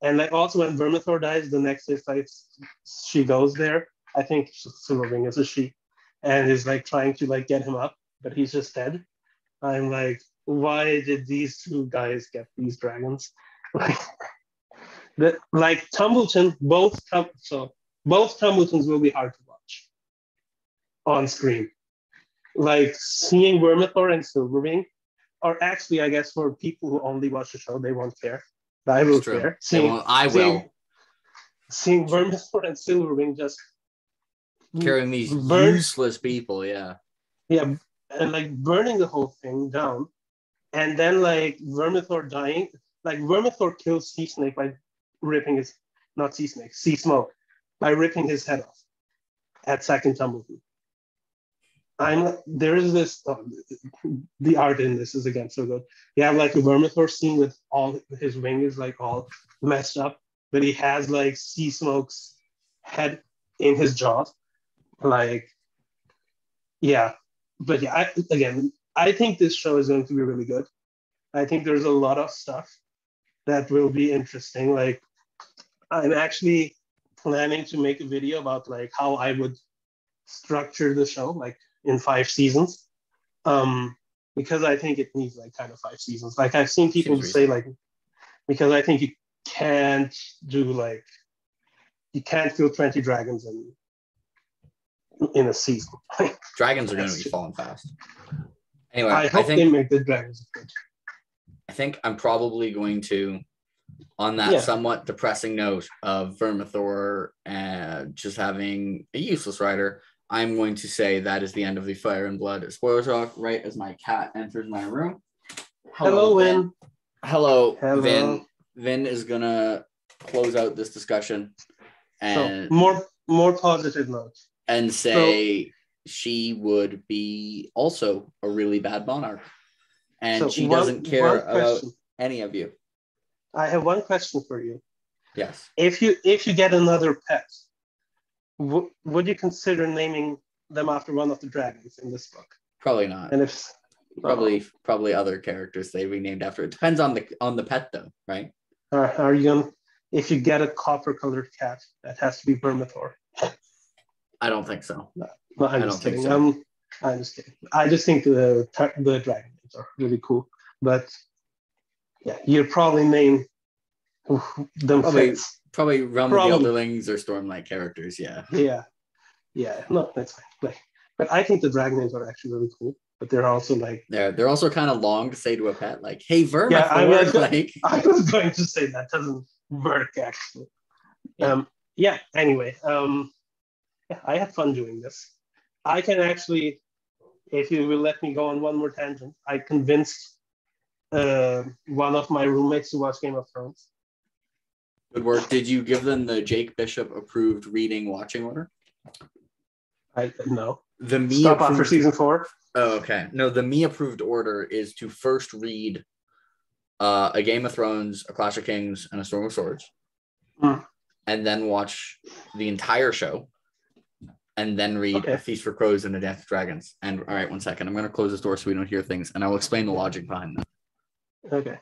And, like, also when Vermithor dies, the next is, like, she goes there. I think Silverwing is a she. And is, like, trying to, like, get him up, but he's just dead. I'm like, why did these 2 guys get these dragons? Like Tumbleton, both Tumbletons will be hard to watch on screen. Like, seeing Vermithor and Silverwing, or actually, I guess for people who only watch the show, they won't care. But I will care. I will. Seeing Vermithor and Silverwing just carrying these useless people, yeah, and like burning the whole thing down, and then like Vermithor dying. Like, Vermithor kills Sea Snake by ripping his Sea Smoke by ripping his head off at second Tumbleton. There is this the art in this is again so good. You have like a Vermithor scene with all his wing is like all messed up, but he has like Sea Smoke's head in his jaws. Like, yeah, but yeah, I think this show is going to be really good. I think there's a lot of stuff that will be interesting. Like, I'm actually planning to make a video about like how I would structure the show, like in 5 seasons, because I think it needs like kind of 5 seasons. Like, I've seen people say like, because I think you can't kill 20 dragons in a season. Dragons are going to be falling fast. Anyway, I hope they make the dragons good. I think I'm probably going to, on that somewhat depressing note of Vermithor just having a useless rider, I'm going to say that is the end of the Fire and Blood spoiler talk, right as my cat enters my room. Hello, Win. Hello, Hello. Vin is gonna close out this discussion So and more positive notes. say she would be also a really bad monarch, and she doesn't care about any of you. I have one question for you. Yes. If you get another pet, would you consider naming them after one of the dragons in this book? Probably not. And if probably other characters they'd be named after. It depends on the pet though, right? Are you gonna, if you get a copper colored cat, that has to be Vermithor? I don't think so. No, I'm just kidding. So. I'm just kidding. I just think the dragon names are really cool. But yeah, you probably name them probably Realm of the Elderlings or Stormlight characters. Yeah. No, that's fine. But I think the dragon names are actually really cool. But they're also they're also kind of long to say to a pet, like, "Hey, Vermithor." Yeah, I was going to say that doesn't work actually. Yeah. Anyway, I had fun doing this. I can actually, if you will let me go on one more tangent, I convinced one of my roommates to watch Game of Thrones. Good work. Did you give them the Jake Bishop approved reading watching order? No. The me stop after season 4. Oh, okay. No, the me approved order is to first read a Game of Thrones, a Clash of Kings, and a Storm of Swords, and then watch the entire show, and then read A Feast for Crows and A Dance with Dragons. And all right, one second. I'm going to close this door so we don't hear things, and I will explain the logic behind that.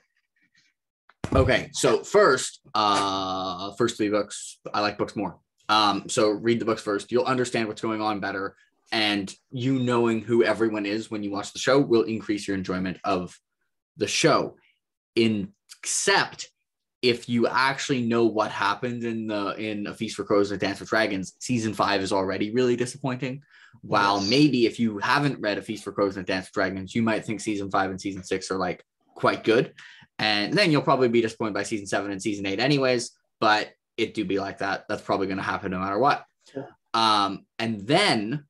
Okay. So first 3 books. I like books more. So read the books first. You'll understand what's going on better. And you knowing who everyone is when you watch the show will increase your enjoyment of the show. Except if you actually know what happened in A Feast for Crows and A Dance with Dragons, season 5 is already really disappointing. While maybe if you haven't read A Feast for Crows and A Dance with Dragons, you might think season 5 and season 6 are like quite good. And then you'll probably be disappointed by season 7 and season 8 anyways, but it do be like that. That's probably going to happen no matter what. Yeah. And then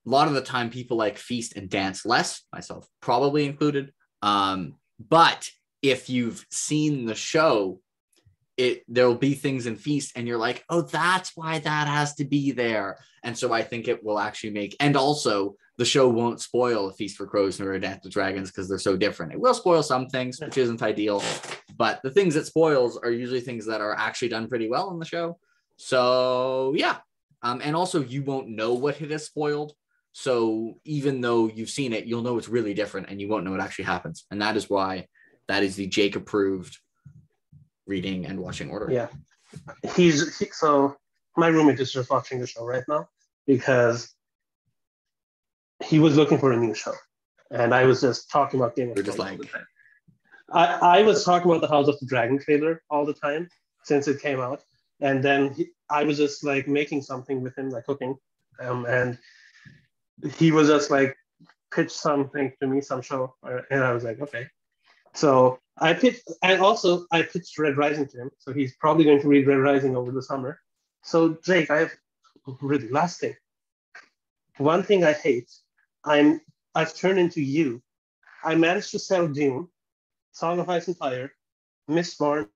a lot of the time people like Feast and Dance less, myself probably included. But if you've seen the show, there'll be things in Feast and you're like, oh, that's why that has to be there. And so I think it will actually make, and also the show won't spoil A Feast for Crows or A Dance with Dragons because they're so different. It will spoil some things, which isn't ideal, but the things it spoils are usually things that are actually done pretty well in the show. So yeah. And also you won't know what it has spoiled. So even though you've seen it, you'll know it's really different and you won't know what actually happens. And that is why that is the Jake approved reading and watching order. Yeah. So my roommate is just watching the show right now because he was looking for a new show. And I was just talking about Game of Thrones all the time. I was talking about the House of the Dragon trailer all the time since it came out. And then I was just like making something with him, like cooking. And he was just like, pitch something to me, some show. And I was like, okay. So I pitched Red Rising to him. So he's probably going to read Red Rising over the summer. So Jake, I have really last thing. One thing I hate, I've turned into you. I managed to sell Dune, Song of Ice and Fire, Mistborn,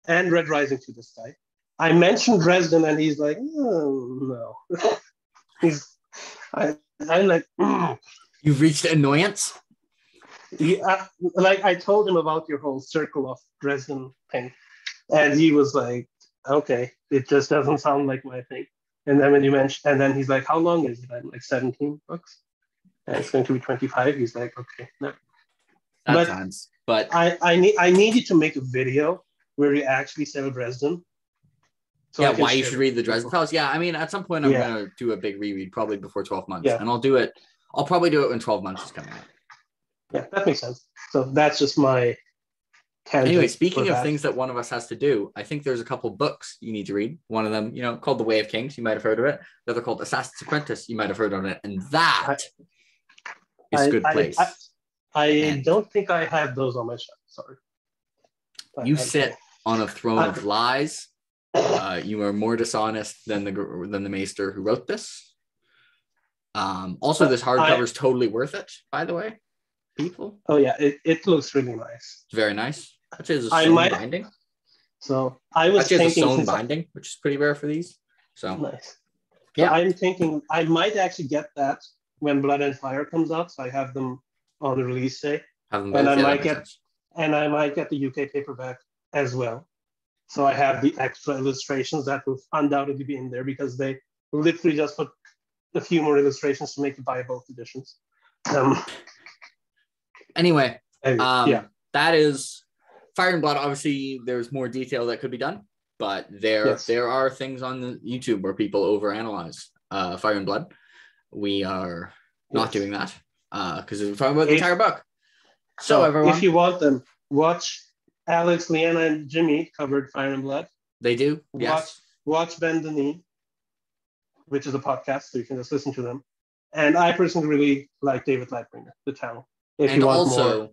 and Red Rising to this guy. I mentioned Dresden and he's like, oh, no. I'm like, You've reached annoyance? Yeah, like I told him about your whole circle of Dresden thing. And he was like, okay, it just doesn't sound like my thing. And then when you mentioned, and then he's like, how long is it? I'm like 17 books. And it's going to be 25. He's like, okay, no. But I needed to make a video where you actually sell Dresden. So yeah, why you should read the Dresden Files. Yeah, I mean, at some point I'm going to do a big reread, probably before 12 months. Yeah. And I'll probably do it when 12 months is coming out. Yeah, that makes sense. So that's just my tangent. Anyway, speaking of things that one of us has to do, I think there's a couple books you need to read. One of them, called The Way of Kings. You might have heard of it. The other called Assassin's Apprentice. You might have heard of it. And that is a good place. I don't think I have those on my shelf. Sorry. You sit on a throne of lies. You are more dishonest than the maester who wrote this. Also, this hardcover is totally worth it, by the way. People. Oh yeah, it looks really nice. It's very nice. I'd say there's a I sewn might. binding. So I was I'd say there's a thinking, sewn binding, which is pretty rare for these. So nice. So yeah, I'm thinking I might actually get that when Blood and Fire comes out. So I have them on the release day, have them and both. I Yeah, that might makes get sense. the UK paperback as well. So I have the extra illustrations that will undoubtedly be in there because they literally just put a few more illustrations to make you buy both editions. Anyway, Yeah. that is Fire and Blood. Obviously, there's more detail that could be done, but there are things on the YouTube where people overanalyze Fire and Blood. We are not doing that because we're talking about the entire book. So everyone, if you want them, watch Alex, Leanna, and Jimmy covered Fire and Blood. They do. Yes. Watch Ben Denis, which is a podcast, so you can just listen to them. And I personally really like David Lightbringer, the channel. If you want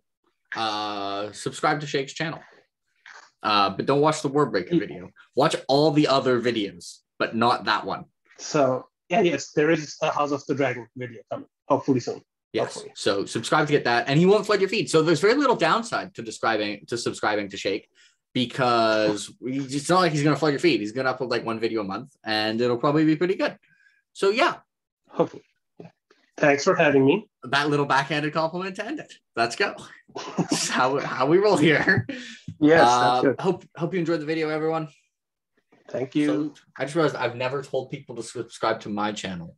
more, subscribe to Sheikh's channel. But don't watch the Wordbreaker video. Watch all the other videos, but not that one. So yes, there is a House of the Dragon video coming, hopefully soon. Yes. Hopefully. So subscribe to get that, and he won't flood your feed. So there's very little downside to subscribing to Sheikh, because it's not like he's going to flood your feed. He's going to upload like one video a month, and it'll probably be pretty good. So yeah. Hopefully. Thanks for having me. That little backhanded compliment to end it. Let's go. That's how we roll here. Yes, that's good. Hope you enjoyed the video, everyone. Thank you. Salute. I just realized I've never told people to subscribe to my channel,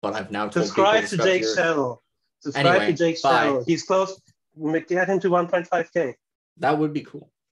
but I've now told subscribe people to Jake's channel. Subscribe to Jake's channel. He's close. Get him to 1.5K. That would be cool.